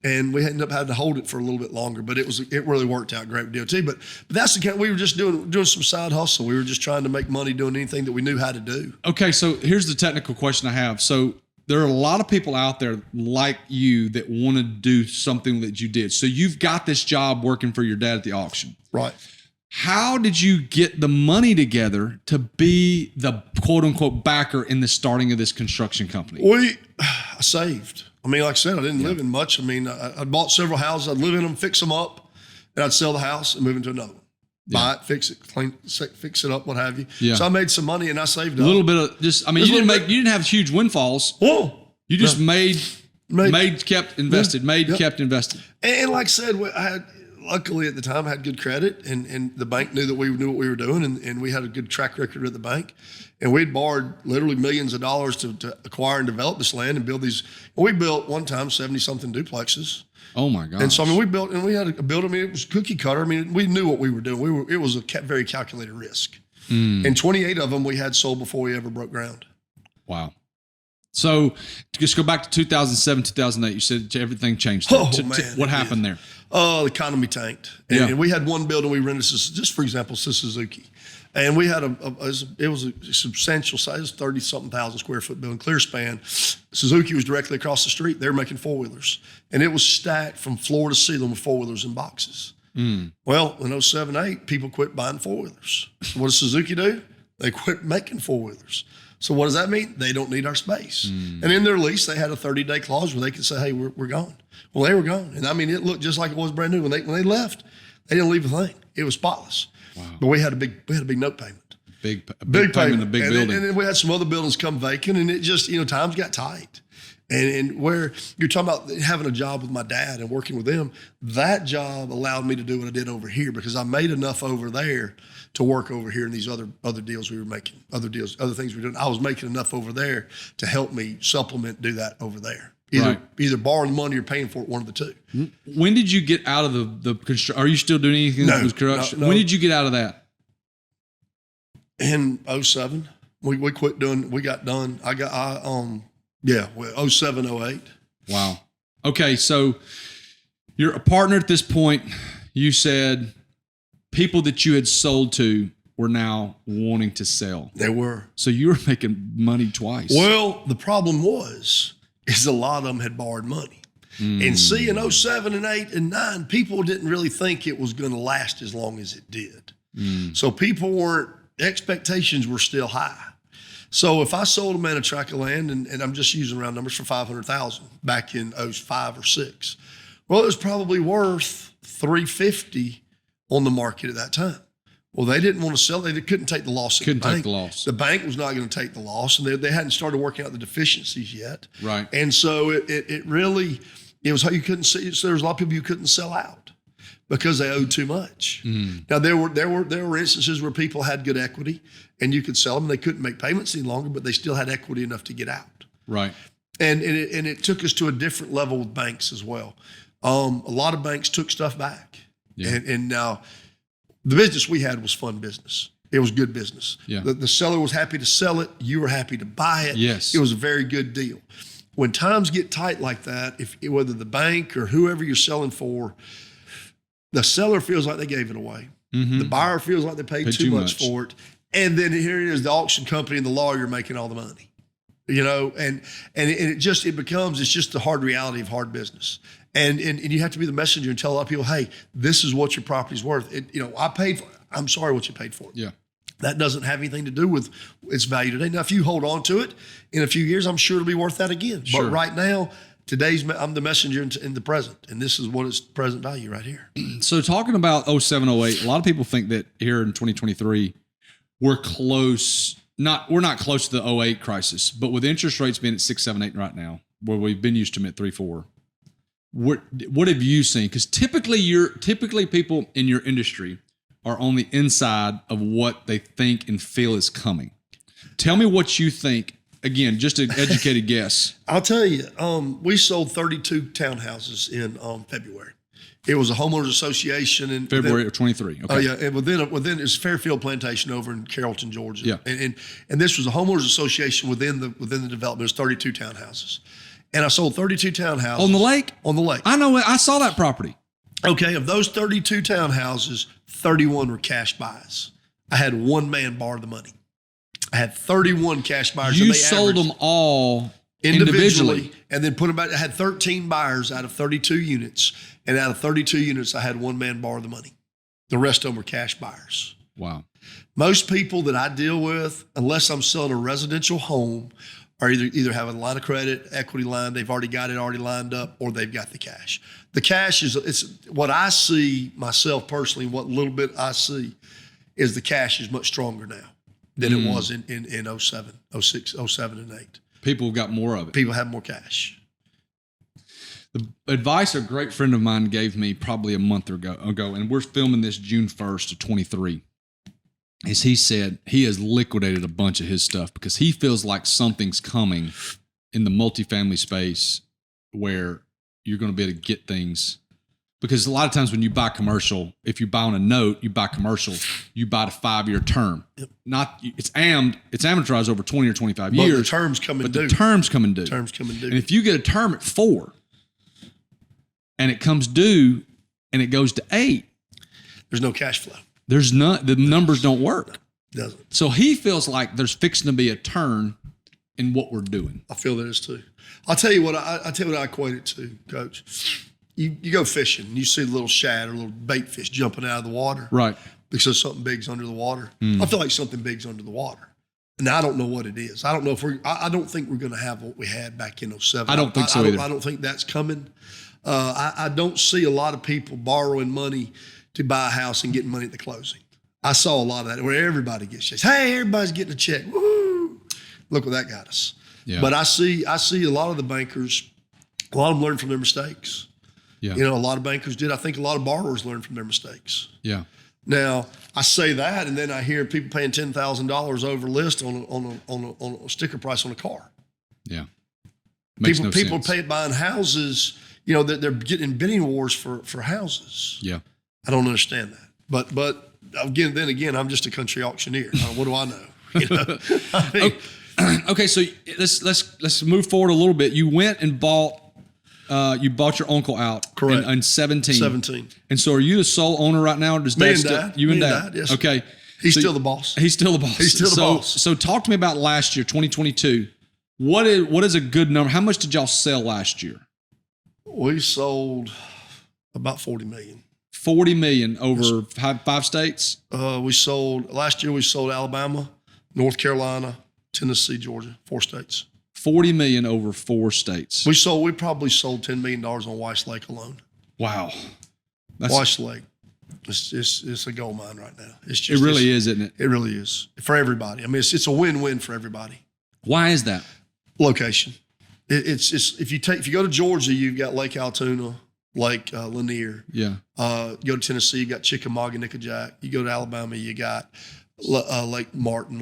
And we ended up having to hold it for a little bit longer, but it really worked out great with DOT. But that's the kind we were just doing some side hustle. We were just trying to make money doing anything that we knew how to do. Okay, so here's the technical question I have. So there are a lot of people out there like you that want to do something that you did. So you've got this job working for your dad at the auction. Right. How did you get the money together to be the quote unquote backer in the starting of this construction company? I saved. I mean, like I said, I didn't live in much. I mean, I bought several houses. I'd live in them, fix them up, and I'd sell the house and move into another one. Buy it, fix it, fix it up, what have you. Yeah. So I made some money and I saved up. A little bit of just, I mean, you didn't have huge windfalls. Whoa. You just kept invested. And like I said, luckily at the time I had good credit, and the bank knew that we knew what we were doing, and we had a good track record at the bank. And we'd borrowed literally millions of dollars to acquire and develop this land and build these. We built one time 70-something duplexes. Oh my gosh. And so, I mean, we built, and we had a build. I mean, it was cookie cutter. I mean, we knew what we were doing. It was a very calculated risk. And 28 of them we had sold before we ever broke ground. Wow. So just go back to 2007, 2008. You said everything changed. What happened there? The economy tanked. And we had one building we rented, just for example, Suzuki. And we had it was a substantial size, 30-something thousand square foot building, clear span. Suzuki was directly across the street. They were making four-wheelers. And it was stacked from floor to ceiling with four-wheelers in boxes. Well, in 07, 08, people quit buying four-wheelers. So what does Suzuki do? They quit making four-wheelers. So what does that mean? They don't need our space. And in their lease, they had a 30-day clause where they could say, "Hey, we're gone." Well, they were gone. And I mean, it looked just like it was brand new. When they left, they didn't leave a thing. It was spotless. Wow. But we had a big note payment. Big payment in a big building. And then we had some other buildings come vacant, and it just, times got tight. And where you're talking about having a job with my dad and working with them, that job allowed me to do what I did over here because I made enough over there to work over here in these other deals we were making, other things we were doing. I was making enough over there to help me supplement, do that over there. Either borrowing money or paying for it, one of the two. When did you get out of the construction? Are you still doing anything with construction? No. When did you get out of that? In 07. We quit doing, we got done. 07, 08. Wow. Okay, so you're a partner at this point. You said people that you had sold to were now wanting to sell. They were. So you were making money twice. Well, the problem is a lot of them had borrowed money. And see, in 07 and 8 and 9, people didn't really think it was going to last as long as it did. So expectations were still high. So if I sold a man a tract of land, and I'm just using round numbers for $500,000 back in 05 or 06, well, it was probably worth $350 on the market at that time. Well, they didn't want to sell. They couldn't take the loss. Couldn't take the loss. The bank was not going to take the loss, and they hadn't started working out the deficiencies yet. Right. And so it really, it was how you couldn't see. So there was a lot of people you couldn't sell out because they owed too much. Now there were instances where people had good equity, and you could sell them. And they couldn't make payments any longer, but they still had equity enough to get out. Right. And it took us to a different level with banks as well. A lot of banks took stuff back. Yeah. And now the business we had was fun business. It was good business. Yeah. The seller was happy to sell it. You were happy to buy it. Yes. It was a very good deal. When times get tight like that, whether the bank or whoever you're selling for, the seller feels like they gave it away. The buyer feels like they paid too much for it. And then here it is, the auction company and the lawyer making all the money. And it becomes just the hard reality of hard business. And you have to be the messenger and tell a lot of people, hey, this is what your property's worth. I paid for it. I'm sorry what you paid for it. Yeah. That doesn't have anything to do with its value today. Now, if you hold on to it in a few years, I'm sure it'll be worth that again. Sure. But right now, I'm the messenger in the present, and this is what is present value right here. So talking about 07, 08, a lot of people think that here in 2023, we're not close to the 08 crisis, but with interest rates being at 6, 7, 8 right now, where we've been used to them at 3, 4, what have you seen? Because typically people in your industry are on the inside of what they think and feel is coming. Tell me what you think. Again, just an educated guess. I'll tell you, we sold 32 townhouses in February. It was a homeowners association in February of 23. Okay. Oh yeah, and within it's Fairfield Plantation over in Carrollton, Georgia. Yeah. And this was a homeowners association within the development. It was 32 townhouses, and I sold 32 townhouses On the lake? On the lake. I know. I saw that property. Okay, of those 32 townhouses, 31 were cash buys. I had one man borrow the money. I had 31 cash buyers. You sold them all individually, and then put them back. I had 13 buyers out of 32 units, and out of 32 units, I had one man borrow the money. The rest of them were cash buyers. Wow. Most people that I deal with, unless I'm selling a residential home, are either have a line of credit, equity line, they've already got it already lined up, or they've got the cash. The cash it's what I see myself personally, what little bit I see is the cash is much stronger now than it was in 07, 06, 07, and 8. People have got more of it. People have more cash. The advice a great friend of mine gave me probably a month ago, and we're filming this June 1st of 23, is he said he has liquidated a bunch of his stuff because he feels like something's coming in the multifamily space where you're going to be able to get things. Because a lot of times when you buy commercial, if you buy on a note, you buy commercial, you buy the 5-year term. Yep. It's amortized over 20 or 25 years. The terms come and due. The terms come and due. Terms come and due. And if you get a term at 4 and it comes due and it goes to 8, there's no cash flow. The numbers don't work. No, it doesn't. So he feels like there's fixing to be a turn in what we're doing. I feel that is too. I'll tell you what I equate it to, Coach. You go fishing and you see a little shad or a little bait fish jumping out of the water. Right. Because something big's under the water. I feel like something big's under the water. And I don't know what it is. I don't know if I don't think we're going to have what we had back in 07. I don't think so either. I don't think that's coming. I don't see a lot of people borrowing money to buy a house and getting money at the closing. I saw a lot of that where everybody gets checks. Hey, everybody's getting a check. Woo! Look what that got us. Yeah. But I see a lot of the bankers, a lot of them learn from their mistakes. Yeah. A lot of bankers did. I think a lot of borrowers learn from their mistakes. Yeah. Now, I say that, and then I hear people paying $10,000 over list on a sticker price on a car. Yeah. People buying houses, they're getting in bidding wars for houses. Yeah. I don't understand that. But again, I'm just a country auctioneer. What do I know? Okay, so let's move forward a little bit. You went and bought your uncle out. Correct. In 17. 17. And so are you the sole owner right now? Or does Me Dad and still, Dad. you and Me Dad? Yes. Okay. He's still the boss. He's still the boss. He's still the boss. So talk to me about last year, 2022. What is a good number? How much did y'all sell last year? We sold about 40 million. 40 million over 5 states? Last year we sold Alabama, North Carolina, Tennessee, Georgia, 4 states. 40 million over 4 states. We probably sold $10 million on Weiss Lake alone. Wow. Weiss Lake. It's a gold mine right now. It really is, isn't it? It really is for everybody. I mean, it's a win-win for everybody. Why is that? Location. It's if you go to Georgia, you've got Lake Altoona, Lake Lanier. Yeah. Go to Tennessee, you got Chickamauga, Nickajack. You go to Alabama, you got Lake Martin,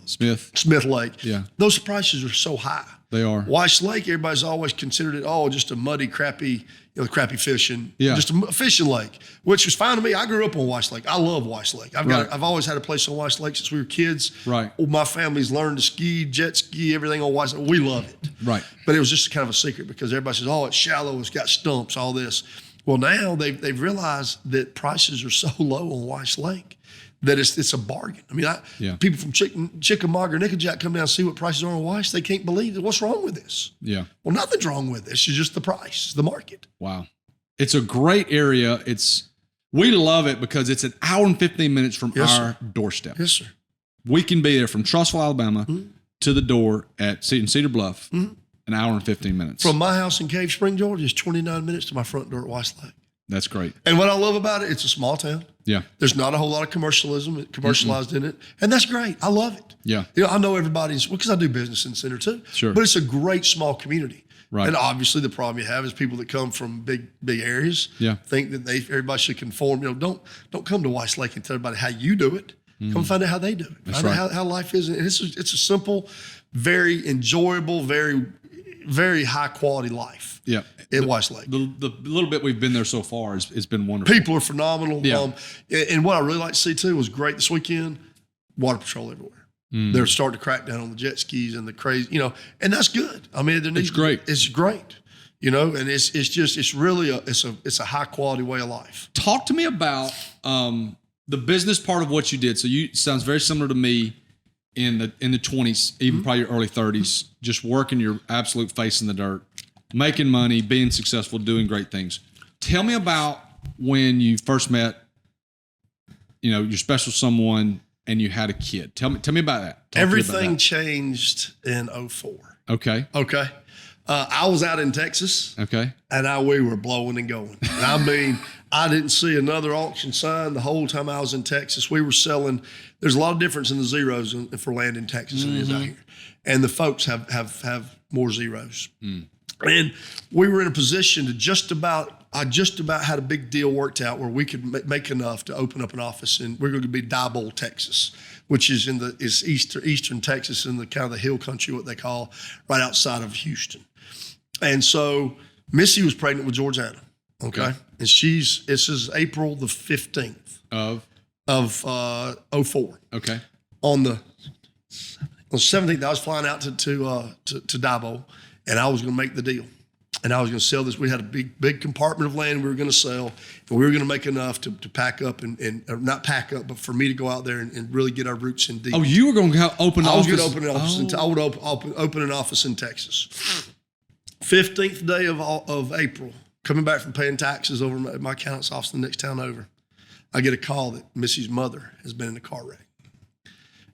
Smith Lake. Yeah. Those prices are so high. They are. Weiss Lake, everybody's always considered it, just a muddy, crappy, crappy fishing. Yeah. Just a fishing lake, which was fine to me. I grew up on Weiss Lake. I love Weiss Lake. I've always had a place on Weiss Lake since we were kids. Right. My family's learned to ski, jet ski, everything on Weiss Lake. We love it. Right. But it was just kind of a secret because everybody says, it's shallow, it's got stumps, all this. Well, now they've realized that prices are so low on Weiss Lake that it's a bargain. I mean, people from Chickamauga or Nickajack come down and see what prices are on Weiss. They can't believe it. What's wrong with this? Yeah. Well, nothing's wrong with this. It's just the price, it's the market. Wow. It's a great area. We love it because it's an hour and 15 minutes from our doorstep. Yes, sir. We can be there from Trussville, Alabama to the door in Cedar Bluff, an hour and 15 minutes. From my house in Cave Spring, Georgia, it's 29 minutes to my front door at Weiss Lake. That's great. And what I love about it, it's a small town. Yeah. There's not a whole lot of commercialized in it. And that's great. I love it. Yeah. I know everybody's, because I do business in the center too. Sure. But it's a great small community. Right. And obviously the problem you have is people that come from big areas think that everybody should conform. Don't come to Weiss Lake and tell everybody how you do it. Come find out how they do it. That's find out how life is. And it's a simple, very enjoyable, very, very high quality life. Yeah. At Weiss Lake. The little bit we've been there so far has been wonderful. People are phenomenal. Yeah. And what I really like to see too was great this weekend, water patrol everywhere. They're starting to crack down on the jet skis and the crazy, and that's good. I mean, it's great. It's great, and it's really a high quality way of life. Talk to me about the business part of what you did. So sounds very similar to me in the 20s, even probably your early 30s, just working your absolute face in the dirt, making money, being successful, doing great things. Tell me about when you first met, your special someone and you had a kid. Tell me about that. Everything changed in 2004. Okay. I was out in Texas. Okay. And we were blowing and going. And I mean, I didn't see another auction sign the whole time I was in Texas. We were selling. There's a lot of difference in the zeros for land in Texas than it is out here. And the folks have more zeros. And we were in a position to I just about had a big deal worked out where we could make enough to open up an office, and we're going to be Diboll, Texas, which is eastern Texas in the kind of the hill country, what they call, right outside of Houston. And so Missy was pregnant with Georgiana. Okay. And this is April the 15th of 04. Okay. On the 17th, I was flying out to Diboll, and I was going to make the deal. And I was going to sell this. We had a big compartment of land we were going to sell, and we were going to make enough to pack up and not pack up, but for me to go out there and really get our roots in deep. Oh, you were going to open an office? I was going to open an office. I would open an office in Texas. 15th day of April, coming back from paying taxes over my accountant's office in the next town over, I get a call that Missy's mother has been in a car wreck.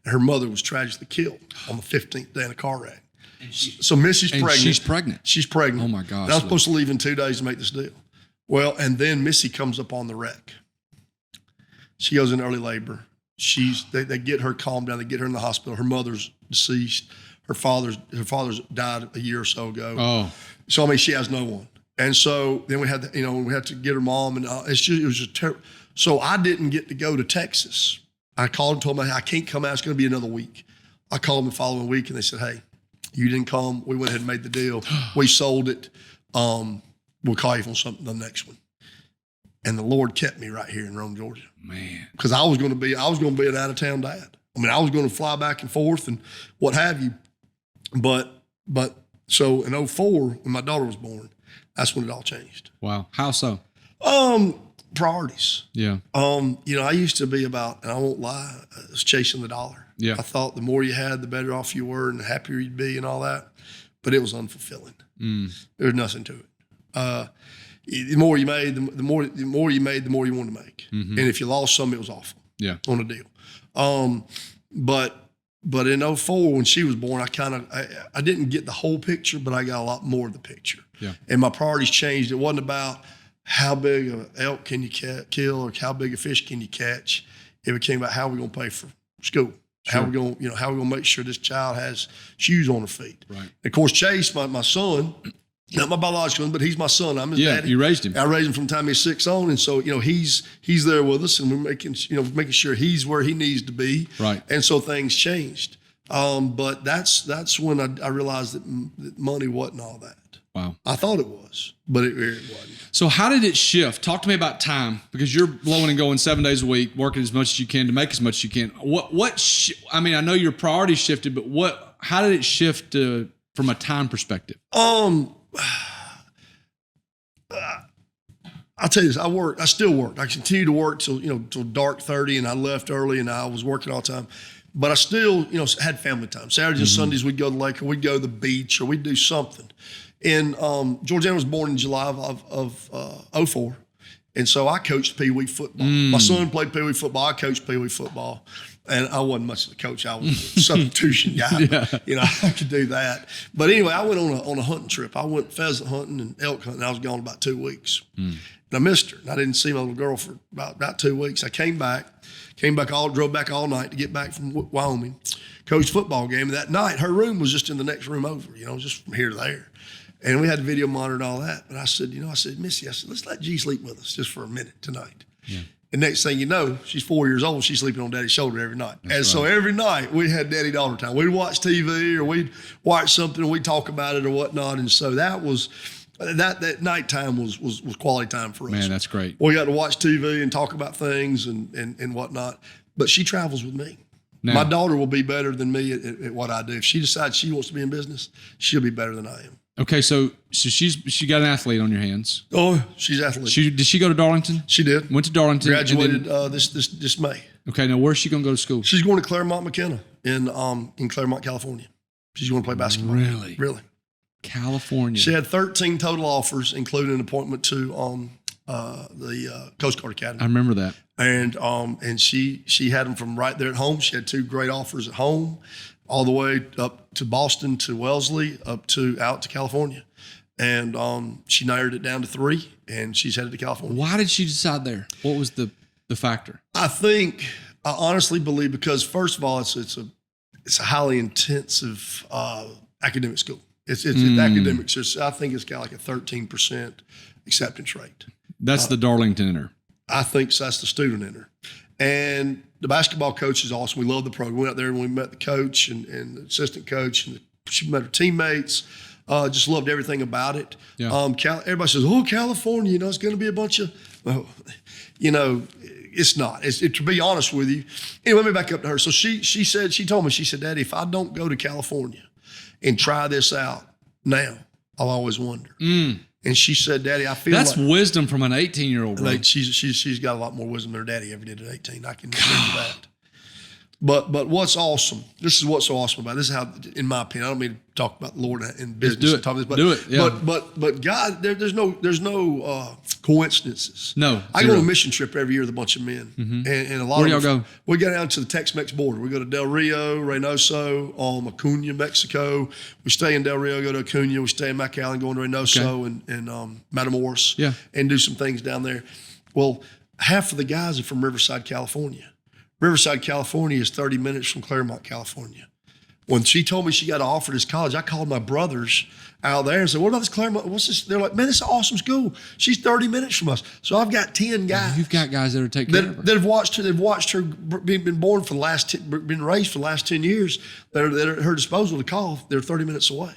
And her mother was tragically killed on the 15th day in a car wreck. So Missy's pregnant. She's pregnant. She's pregnant. Oh my gosh. And I was supposed to leave in 2 days to make this deal. Well, and then Missy comes up on the wreck. She goes in early labor. They get her calmed down. They get her in the hospital. Her mother's deceased. Her father's died a year or so ago. Oh. So I mean, she has no one. And so then we had to get her mom, and it was just terrible. So I didn't get to go to Texas. I called and told them, I can't come out. It's going to be another week. I called them the following week, and they said, hey, you didn't come. We went ahead and made the deal. We sold it. We'll call you on something the next one. And the Lord kept me right here in Rome, Georgia. Man. Because I was going to be an out of town dad. I mean, I was going to fly back and forth and what have you. But so in 2004, when my daughter was born, that's when it all changed. Wow. How so? Priorities. Yeah. I used to be about, and I won't lie, I was chasing the dollar. Yeah. I thought the more you had, the better off you were and the happier you'd be and all that. But it was unfulfilling. There was nothing to it. The more you made, the more you made, the more you wanted to make. And if you lost some, it was awful. Yeah. On a deal. But in 2004, when she was born, I didn't get the whole picture, but I got a lot more of the picture. Yeah. And my priorities changed. It wasn't about how big of an elk can you kill or how big a fish can you catch. It became about how we're going to pay for school. Sure. How we going to make sure this child has shoes on her feet. Right. And of course, Chase, my son, not my biological son, but he's my son. I'm his daddy. You raised him. I raised him from the time he's 6 on, and so he's there with us, and we're making sure he's where he needs to be. Right. And so things changed. But that's when I realized that money wasn't all that. Wow. I thought it was, but it wasn't. So how did it shift? Talk to me about time, because you're blowing and going 7 days a week, working as much as you can to make as much as you can. I mean, I know your priorities shifted, but how did it shift from a time perspective? I'll tell you this, I still worked. I continued to work till dark 30, and I left early, and I was working all the time. But I still, had family time. Saturdays and Sundays, we'd go to the lake, or we'd go to the beach, or we'd do something. And Georgiana was born in July of 04. And so I coached Pee Wee football. My son played Pee Wee football. I coached Pee Wee football. And I wasn't much of a coach. I was a substitution guy. But, I could do that. But anyway, I went on a hunting trip. I went pheasant hunting and elk hunting. I was gone about 2 weeks. And I missed her. And I didn't see my little girl for about 2 weeks. I drove back all night to get back from Wyoming, coached football game. And that night, her room was just in the next room over, just from here to there. And we had the video monitor and all that. But I said, Missy, let's let G sleep with us just for a minute tonight. Yeah. And next thing you know, she's 4 years old. She's sleeping on Daddy's shoulder every night. So every night we had daddy-daughter time. We'd watch TV or we'd watch something and we'd talk about it or whatnot. And so that was that nighttime was quality time for us. Man, that's great. We got to watch TV and talk about things and whatnot. But she travels with me. Now, my daughter will be better than me at what I do. If she decides she wants to be in business, she'll be better than I am. Okay, so she got an athlete on your hands. Oh, she's athletic. Did she go to Darlington? She did. Went to Darlington. Graduated this May. Okay, now where's she going to go to school? She's going to Claremont McKenna in Claremont, California. She's going to play basketball. Really. California. She had 13 total offers, including an appointment to the Coast Guard Academy. I remember that. And she had them from right there at home. She had 2 great offers at home, all the way up to Boston, to Wellesley, out to California. And she narrowed it down to 3, and she's headed to California. Why did she decide there? What was the factor? I honestly believe because, first of all, it's a highly intensive academic school. It's academics. I think it's got like a 13% acceptance rate. That's the Darlington inner. I think so. That's the student inner. And the basketball coach is awesome. We love the program. We went out there and we met the coach and the assistant coach, and she met her teammates. Just loved everything about it. Yeah. Everybody says, California, it's going to be a bunch of, it's not. To be honest with you. Anyway, let me back up to her. So she told me, Daddy, if I don't go to California and try this out now, I'll always wonder. And she said, Daddy, I feel that's wisdom from an 18-year-old. Right? She's got a lot more wisdom than her daddy ever did at 18. I can agree with that. But what's awesome, this is what's so awesome about it. This is how, in my opinion, I don't mean to talk about the Lord in business. Do it. Yeah. But God, there's no coincidences. No. I go on a mission trip every year with a bunch of men. Mm-hmm. And a lot Where do y'all go? We go down to the Tex-Mex border. We go to Del Rio, Reynoso, Acuna, Mexico. We stay in Del Rio, go to Acuna. We stay in McAllen, go to Reynoso and Matamoros. Yeah. And do some things down there. Well, half of the guys are from Riverside, California. Riverside, California is 30 minutes from Claremont, California. When she told me she got an offer at this college, I called my brothers out there and said, what about this Claremont? What's this? They're like, man, this is an awesome school. She's 30 minutes from us. So I've got 10 guys. You've got guys that are taking care of her. That have watched her. They've watched her been born for the last, been raised for the last 10 years. That are at her disposal to call. They're 30 minutes away.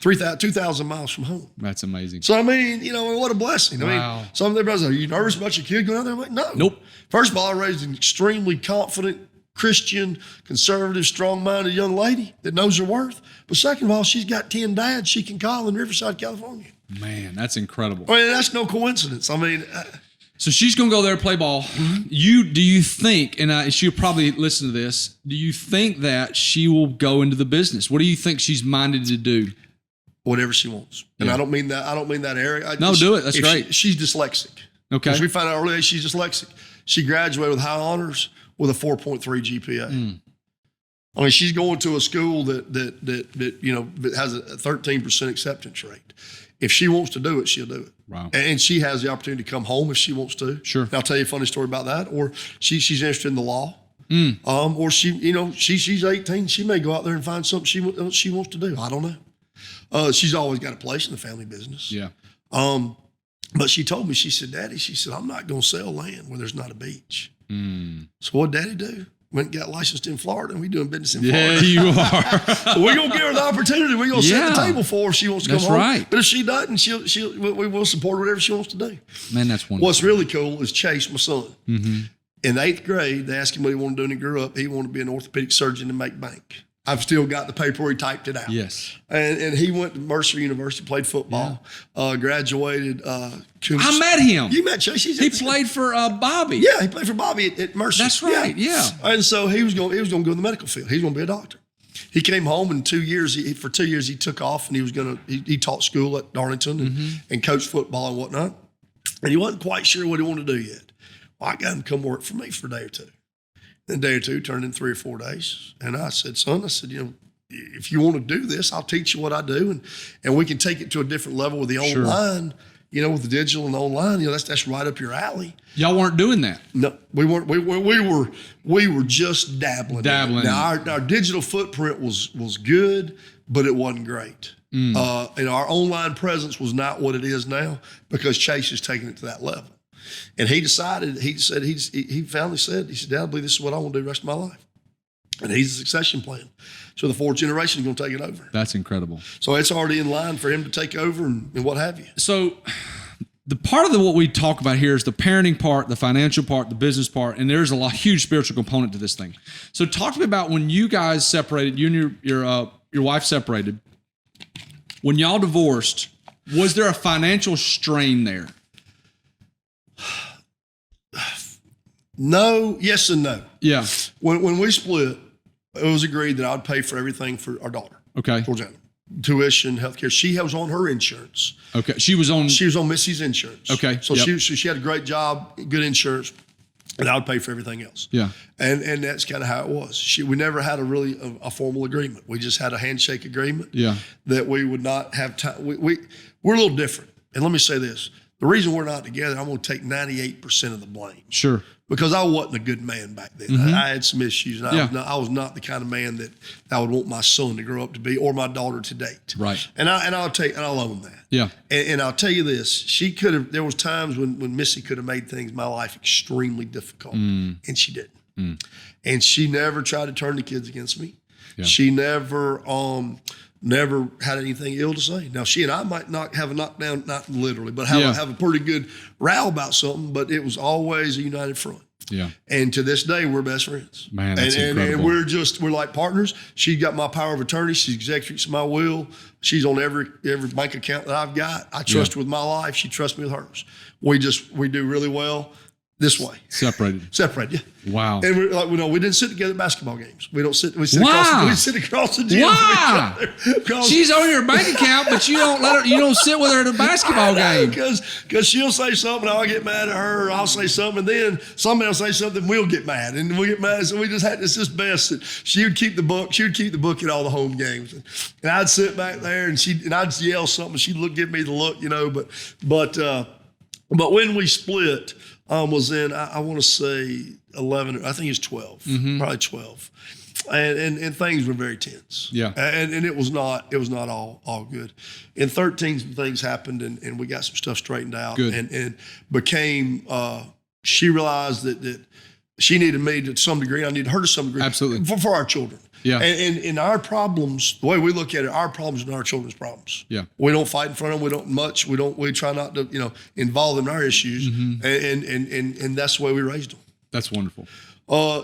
2,000 miles from home. That's amazing. So, I mean, what a blessing. I mean, some of their brothers are, you nervous about your kid going out there? I'm like, no. Nope. First of all, I raised an extremely confident, Christian, conservative, strong-minded young lady that knows her worth. But second of all, she's got 10 dads she can call in Riverside, California. Man, that's incredible. I mean, that's no coincidence. I mean... So she's going to go there and play ball. Mm-hmm. Do you think, and she'll probably listen to this, do you think that she will go into the business? What do you think she's minded to do? Whatever she wants. And I don't mean that area. Do it. That's great. She's dyslexic. Okay. Because we found out early she's dyslexic. She graduated with high honors with a 4.3 GPA. I mean, she's going to a school that has a 13% acceptance rate. If she wants to do it, she'll do it. Wow. And she has the opportunity to come home if she wants to. Sure. And I'll tell you a funny story about that. Or she's interested in the law. Or she's 18. She may go out there and find something she wants to do. I don't know. She's always got a place in the family business. Yeah. But she told me, she said, Daddy, she said, I'm not going to sell land where there's not a beach. So what Daddy do? Went and got licensed in Florida, and we doing business in Florida. Yeah, you are. We're going to give her the opportunity. We're going to set the table for her if she wants to come home. Right. But if she doesn't, we will support whatever she wants to do. Man, that's wonderful. What's really cool is Chase, my son. In the 8th grade, they asked him what he wanted to do when he grew up. He wanted to be an orthopedic surgeon and make bank. I've still got the paper where he typed it out. Yes. And he went to Mercer University, played football, graduated. I met him. You met Chase. He played for Bobby. Yeah, he played for Bobby at Mercer. That's right. Yeah. And so he was going to go in the medical field. He was going to be a doctor. He came home in 2 years. For 2 years, he took off and he taught school at Darlington and coached football and whatnot. And he wasn't quite sure what he wanted to do yet. Well, I got him to come work for me for a day or two. Then a day or two turned in 3 or 4 days. And I said, son, if you want to do this, I'll teach you what I do. And we can take it to a different level with the online, with the digital and the online. That's right up your alley. Y'all weren't doing that. No, we weren't. We were just dabbling. Now our digital footprint was good, but it wasn't great. And our online presence was not what it is now because Chase is taking it to that level. And he decided, he finally said, Dad, I believe this is what I want to do the rest of my life. And he's a succession plan. So the 4th generation is going to take it over. That's incredible. So it's already in line for him to take over and what have you. So the part of what we talk about here is the parenting part, the financial part, the business part, and there's a huge spiritual component to this thing. So talk to me about when you guys separated, you and your wife separated, when y'all divorced, was there a financial strain there? No, yes and no. Yeah. When we split, it was agreed that I would pay for everything for our daughter. Okay. For example, tuition, healthcare. She was on her insurance. Okay. She was on Missy's insurance. Okay. So she had a great job, good insurance, and I would pay for everything else. Yeah. And that's kind of how it was. We never had a formal agreement. We just had a handshake agreement. Yeah. That we would not have time. We're a little different. And let me say this. The reason we're not together, I'm going to take 98% of the blame. Sure. Because I wasn't a good man back then. I had some issues. And I was not the kind of man that I would want my son to grow up to be or my daughter to date. Right. And I'll own that. Yeah. And I'll tell you this, there was times when Missy could have made my life extremely difficult. And she didn't. And she never tried to turn the kids against me. Yeah. She never had anything ill to say. Now, she and I might not have a knockdown, not literally, but have a pretty good row about something, but it was always a united front. Yeah. And to this day, we're best friends. Man, that's incredible. And we're like partners. She got my power of attorney. She's executes my will. She's on every bank account that I've got. I trust her with my life. She trusts me with hers. We do really well this way. Separated, yeah. Wow. And we're like, we didn't sit together at basketball games. We sit wow. we sit across the gym. Wow. She's on your bank account, but you don't sit with her at a basketball game. Because she'll say something, I'll get mad at her, or I'll say something, and then somebody will say something, we'll get mad. And we'll get mad. So it's just best that she would keep the book. She would keep the book at all the home games. And I'd sit back there and I'd yell something. She'd give me the look, but when we split, was in, I want to say 11, I think it's 12, probably 12. And things were very tense. Yeah. And it was not all good. In 13, some things happened and we got some stuff straightened out. Good. And became, she realized that she needed me to some degree. I needed her to some degree. Absolutely. For our children. Yeah. And our problems, the way we look at it, our problems are our children's problems. Yeah. We don't fight in front of them. We try not to, involve them in our issues. And that's the way we raised them. That's wonderful.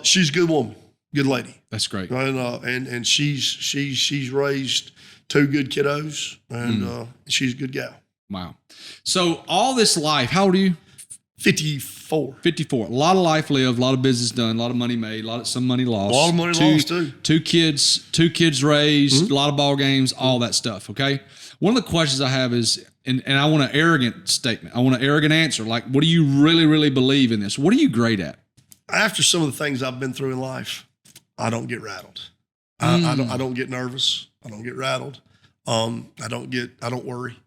She's a good woman, good lady. That's great. And she's raised 2 good kiddos and she's a good gal. Wow. So all this life, how old are you? 54. 54. A lot of life lived, a lot of business done, a lot of money made, some money lost. A lot of money lost too. 2 kids raised, a lot of ball games, all that stuff. Okay. One of the questions I have is, and I want an arrogant statement. I want an arrogant answer. Like, what do you really, really believe in this? What are you great at? After some of the things I've been through in life, I don't get rattled. I don't get nervous. I don't get rattled. I don't worry.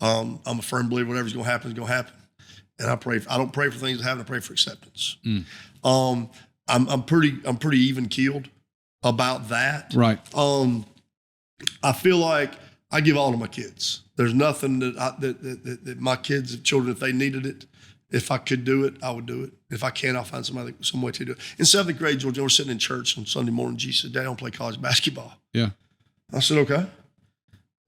I'm a firm believer whatever's going to happen is going to happen. And I don't pray for things to happen. I pray for acceptance. I'm pretty even keeled about that. Right. I feel like I give all to my kids. There's nothing that my kids, children, if they needed it, if I could do it, I would do it. If I can't, I'll find some way to do it. In 7th grade, George, we're sitting in church on Sunday morning. Jesus said, "Dad, I don't play college basketball." Yeah. I said, "Okay."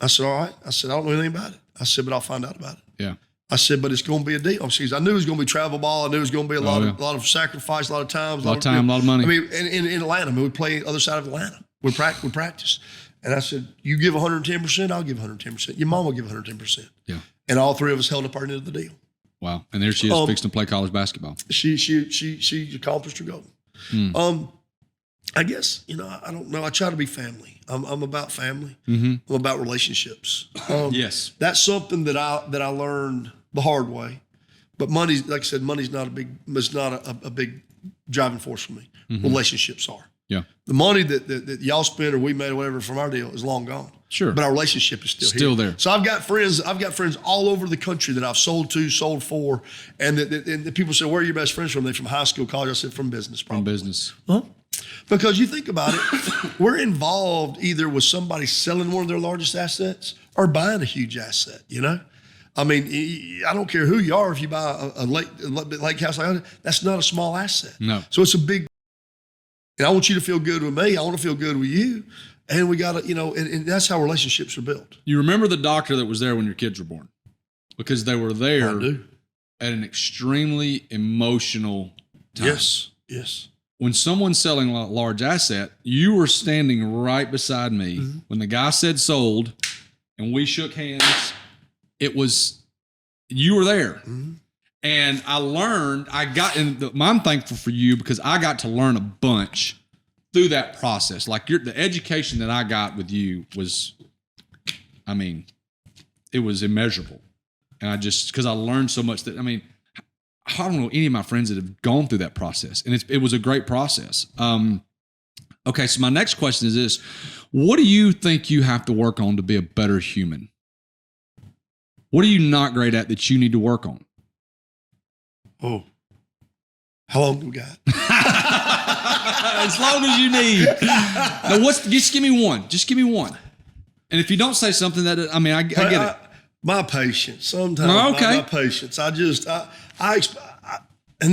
I said, "All right." I said, "I don't know anything about it." I said, "But I'll find out about it." Yeah. I said, "But it's going to be a deal." I knew it was going to be travel ball. I knew it was going to be a lot of sacrifice, a lot of times. A lot of money. I mean, in Atlanta, we play other side of Atlanta. We practice. And I said, "You give 110%, I'll give 110%. Your mom will give 110%. Yeah. And all three of us held up our end of the deal. Wow. And there she is fixing to play college basketball. She accomplished her goal. I guess, I don't know. I try to be family. I'm about family. I'm about relationships. Yes. That's something that I learned the hard way. But money, like I said, money's not a big driving force for me. Relationships are. Yeah. The money that y'all spent or we made or whatever from our deal is long gone. Sure. But our relationship is still here. there. So I've got friends all over the country that I've sold to, sold for. And the people say, "Where are your best friends from?" They're from high school, college. I said, "From business, probably." From business. Huh? Because you think about it, we're involved either with somebody selling one of their largest assets or buying a huge asset, I mean, I don't care who you are. If you buy a lake house like that, that's not a small asset. No. So it's a big, and I want you to feel good with me. I want to feel good with you. And we got to, and that's how relationships are built. You remember the doctor that was there when your kids were born? Because they were there at an extremely emotional time. Yes. When someone's selling a large asset, you were standing right beside me when the guy said sold and we shook hands. You were there. And I learned, I'm thankful for you because I got to learn a bunch through that process. Like the education that I got with you was, it was immeasurable. And because I learned so much I don't know any of my friends that have gone through that process. And it was a great process. Okay, so my next question is this. What do you think you have to work on to be a better human? What are you not great at that you need to work on? Oh, how long do we got? As long as you need. Now, just give me one. Just give me one. And if you don't say something I get it. My patience. Sometimes my patience. And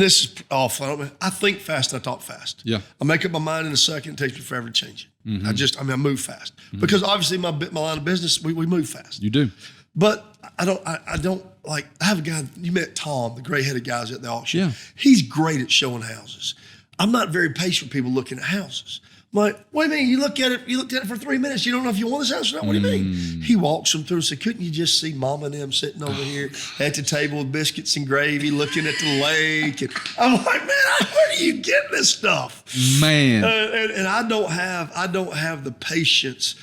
this is awful. I think fast and I talk fast. Yeah. I make up my mind in a second. It takes me forever to change it. I move fast. Because obviously my line of business, we move fast. You do. But I have a guy, you met Tom, the gray-headed guys at the auction. Yeah. He's great at showing houses. I'm not very patient with people looking at houses. I'm like, what do you mean? You looked at it for 3 minutes. You don't know if you want this house or not. What do you mean? He walks them through and said, "Couldn't you just see Mama and them sitting over here at the table with biscuits and gravy looking at the lake?" And I'm like, man, where do you get this stuff? Man. And I don't have the patience,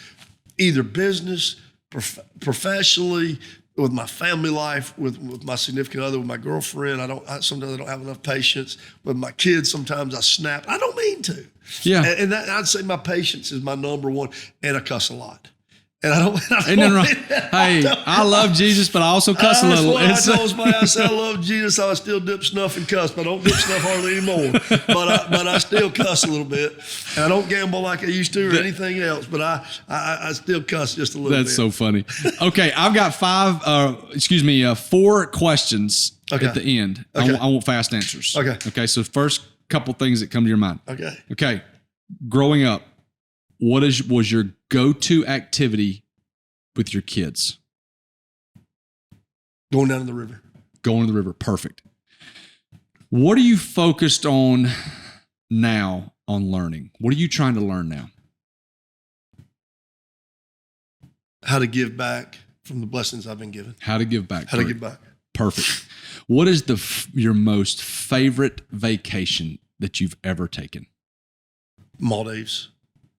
either business, professionally, with my family life, with my significant other, with my girlfriend. Sometimes I don't have enough patience. With my kids, sometimes I snap. I don't mean to. Yeah. And I'd say my patience is my number one, and I cuss a lot. And I don't. Hey, I love Jesus, but I also cuss a little. I told somebody, I said I love Jesus. I still dip, snuff, and cuss, but I don't dip, snuff hardly anymore. But I still cuss a little bit, and I don't gamble like I used to or anything else. But I still cuss just a little bit. That's so funny. Okay, I've got 4 questions at the end. Okay. I want fast answers. Okay. So first couple things that come to your mind. Okay. Growing up, what was your go-to activity with your kids? Going down to the river. Going to the river. Perfect. What are you focused on now on learning? What are you trying to learn now? How to give back from the blessings I've been given. How to give back. How to give back. Perfect. What is your most favorite vacation that you've ever taken? Maldives.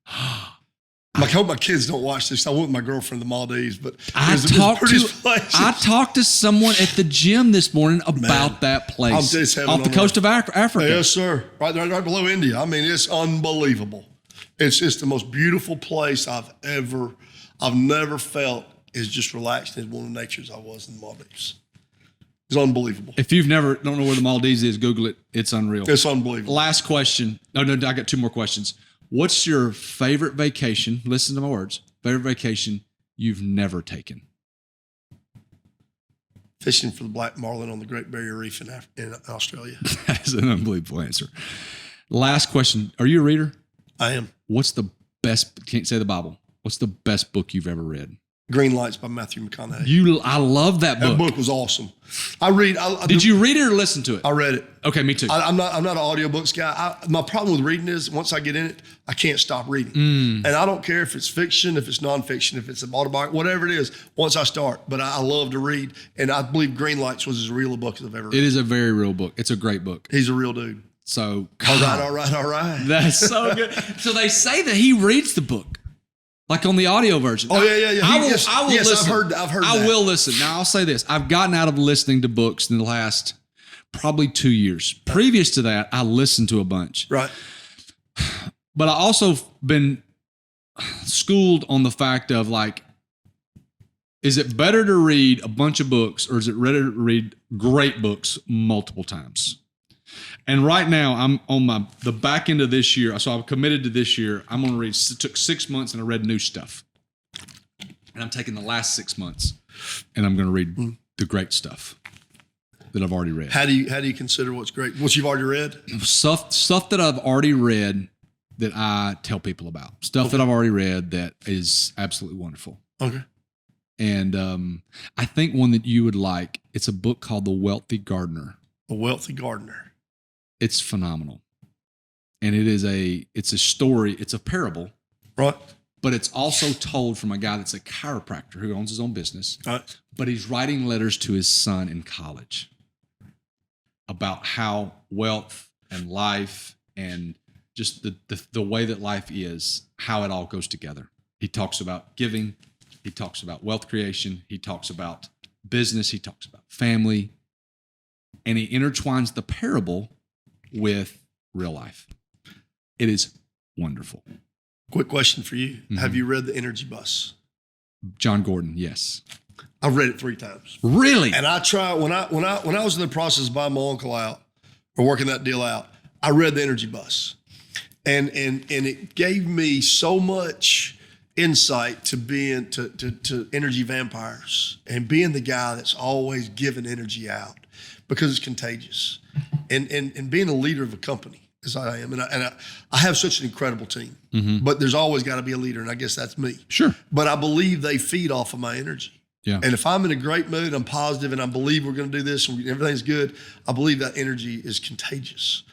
I hope my kids don't watch this. I went with my girlfriend to the Maldives, but I talked to someone at the gym this morning about that place off the coast of Africa. Yes, sir. Right below India. I mean, it's unbelievable. It's just the most beautiful place I've never felt as just relaxed and as one of the nature as I was in the Maldives. It's unbelievable. If you've never don't know where the Maldives is, Google it. It's unreal. It's unbelievable. Last question. No, I got 2 more questions. What's your favorite vacation? Listen to my words. Favorite vacation you've never taken? Fishing for the black marlin on the Great Barrier Reef in Australia. That is an unbelievable answer. Last question. Are you a reader? I am. What's the best, can't say the Bible. What's the best book you've ever read? Green Lights by Matthew McConaughey. I love that book. That book was awesome. Did you read it or listen to it? I read it. Okay, me too. I'm not an audiobooks guy. My problem with reading is once I get in it, I can't stop reading. And I don't care if it's fiction, if it's nonfiction, if it's an autobiography, whatever it is, once I start. But I love to read. And I believe Green Lights was as real a book as I've ever read. It is a very real book. It's a great book. He's a real dude. So, All right. That's so good. So they say that he reads the book. Like on the audio version. Oh, yeah. I will yes, listen. I've heard I that. will listen. Now, I'll say this. I've gotten out of listening to books in the last probably 2 years. Previous to that, I listened to a bunch. Right. But I also been schooled on the fact of like, is it better to read a bunch of books or is it better to read great books multiple times? And right now, I'm on the back end of this year. So I'm committed to this year. I'm going to read. It took 6 months, and I read new stuff. And I'm taking the last 6 months, and I'm going to read the great stuff that I've already read. How do you consider what's great? What you've already read? Stuff that I've already read that I tell people about. Stuff that I've already read that is absolutely wonderful. Okay. And I think one that you would like. It's a book called The Wealthy Gardener. A Wealthy Gardener. It's phenomenal. And it's a story, it's a parable. Right. But it's also told from a guy that's a chiropractor who owns his own business. Right. But he's writing letters to his son in college about how wealth and life and just the way that life is, how it all goes together. He talks about giving. He talks about wealth creation. He talks about business. He talks about family. And he intertwines the parable with real life. It is wonderful. Quick question for you. Mm-hmm. Have you read The Energy Bus? John Gordon, yes. I've read it 3 times. Really? And I tried when I was in the process of buying my uncle out or working that deal out, I read The Energy Bus. And it gave me so much insight to being to energy vampires and being the guy that's always giving energy out because it's contagious. And being a leader of a company as I am, and I have such an incredible team, but there's always got to be a leader, and I guess that's me. Sure. But I believe they feed off of my energy. Yeah. And if I'm in a great mood, I'm positive, and I believe we're going to do this, and everything's good, I believe that energy is contagious.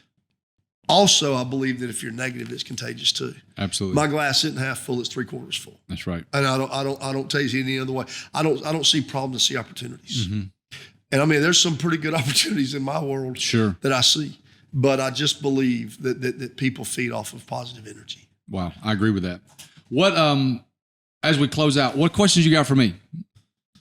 Also, I believe that if you're negative, it's contagious too. Absolutely. My glass isn't half full; it's 3/4 full. That's right. And I don't taste it any other way. I don't see problems; I see opportunities. And I mean, there's some pretty good opportunities in my world that I see. But I just believe that people feed off of positive energy. Wow, I agree with that. What as we close out, what questions you got for me?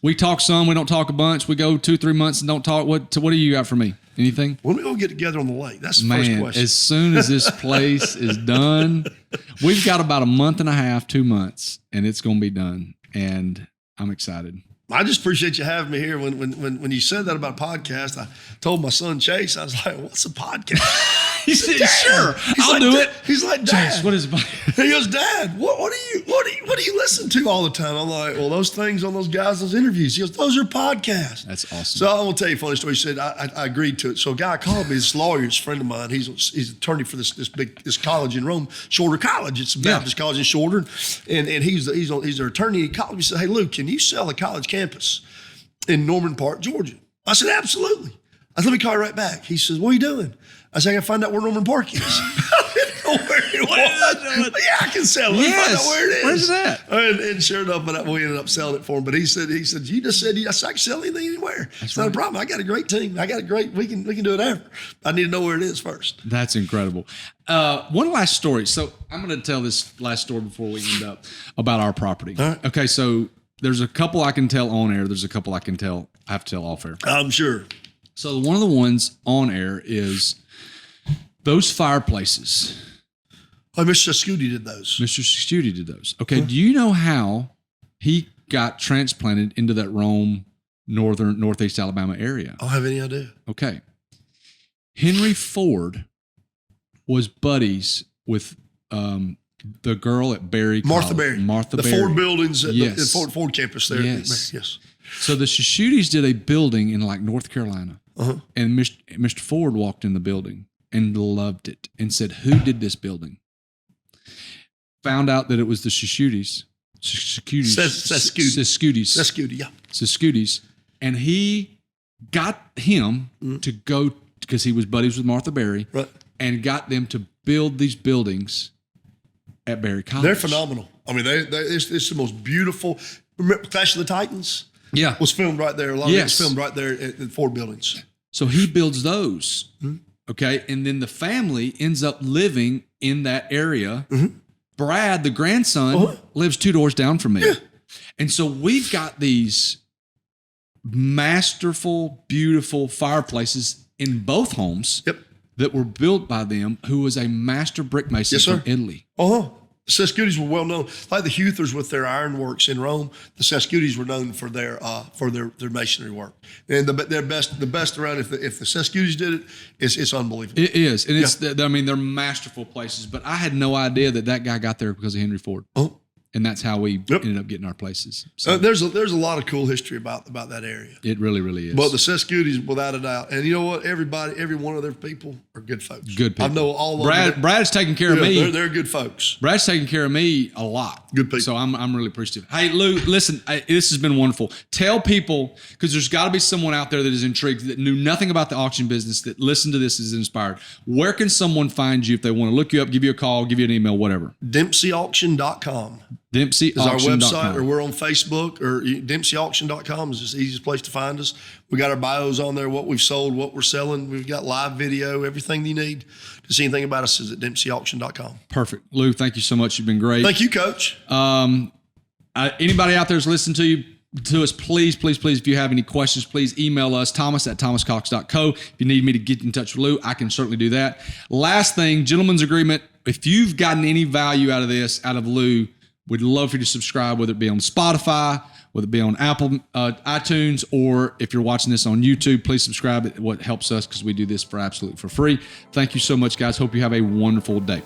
We talk some, we don't talk a bunch. We go 2-3 months and don't talk. What do you got for me? Anything? When we gonna get together on the lake? That's the first question. As soon as this place is done, we've got about a month and a half, 2 months, and it's gonna be done. And I'm excited. I just appreciate you having me here. When you said that about a podcast, I told my son Chase, I was like, "What's a podcast?" He said, "Sure, I'll do it." He's like, "Dad, Chase, what is?" He goes, "Dad, what do you listen to all the time?" I'm like, "Well, those things on those guys, those interviews." He goes, "Those are podcasts." That's awesome. So I'm gonna tell you a funny story. He said I agreed to it. So a guy called me, this lawyer, this friend of mine. He's an attorney for this college in Rome, Shorter College. It's a Baptist college in Shorter, and he's their attorney. He called me and said, "Hey, Lou, can you sell a college campus in Norman Park, Georgia?" I said, "Absolutely." I said, "Let me call you right back." He says, "What are you doing?" I said, "I gotta find out where Norman Park is." I didn't know where it was. Yeah, I can sell it. Let me find out where it is. Where's that? And sure enough, we ended up selling it for him. But he said, "You just said I can sell anything anywhere. It's not a problem. I got a great team. We can do it ever. I need to know where it is first." That's incredible. One last story. So I'm going to tell this last story before we end up about our property. All right. Okay, so there's a couple I can tell on air. There's a couple I have to tell off air. I'm sure. So one of the ones on air is those fireplaces. Oh, Mr. Scooty did those. Mr. Scooty did those. Okay, do you know how he got transplanted into that Rome, northeast Alabama area? I don't have any idea. Okay. Henry Ford was buddies with the girl at Berry Martha College. Berry. Martha the Berry. Ford buildings at Yes. the Ford campus there. Yes. Yes. So the Shishooties did a building in like North Carolina. Uh-huh. And Mr. Ford walked in the building and loved it and said, "Who did this building?" Found out that it was the Shishooties. Siskooties. And he got him to go, because he was buddies with Martha Berry, Right. and got them to build these buildings at Berry College. They're phenomenal. I mean, it's the most beautiful. Remember Clash of the Titans? Yeah. Was filmed right there. A lot of it was Yes. filmed right there at the Ford buildings. So he builds those. Okay. And then the family ends up living in that area. Brad, the grandson, lives 2 doors down from me. Yeah. And so we've got these masterful, beautiful fireplaces in both homes that were built by them, who was a master brick mason from Italy. The Siskooties were well known, like the Huthers with their ironworks in Rome. The Siskooties were known for their masonry work, and the best around. If the Siskooties did it, it's unbelievable. It is, and it's I mean, they're masterful places. But I had no idea that guy got there because of Henry Ford. And that's how we ended up getting our places. So there's a lot of cool history about that area. It really, really is. But the Siskooties, without a doubt, and you know what? Every one of their people are good folks. Good people. I know all of them. Brad's taking care of me. They're good folks. Brad's taking care of me a lot. Good people. So I'm really appreciative. Hey, Lou, listen, this has been wonderful. Tell people, because there's got to be someone out there that is intrigued, that knew nothing about the auction business, that listened to this, is inspired. Where can someone find you if they want to look you up, give you a call, give you an email, whatever? DempseyAuction.com. Dempsey is our website, or we're on Facebook, or DempseyAuction.com is just the easiest place to find us. We got our bios on there, what we've sold, what we're selling. We've got live video, everything you need to see anything about us is at DempseyAuction.com. Perfect. Lou, thank you so much. You've been great. Thank you, Coach. Anybody out there who's listening to us, please, if you have any questions, please email us, thomas@thomascox.co. If you need me to get in touch with Lou, I can certainly do that. Last thing, gentleman's agreement. If you've gotten any value out of this, out of Lou, we'd love for you to subscribe, whether it be on Spotify, whether it be on Apple iTunes, or if you're watching this on YouTube, please subscribe. It what helps us, because we do this for absolutely for free. Thank you so much, guys. Hope you have a wonderful day.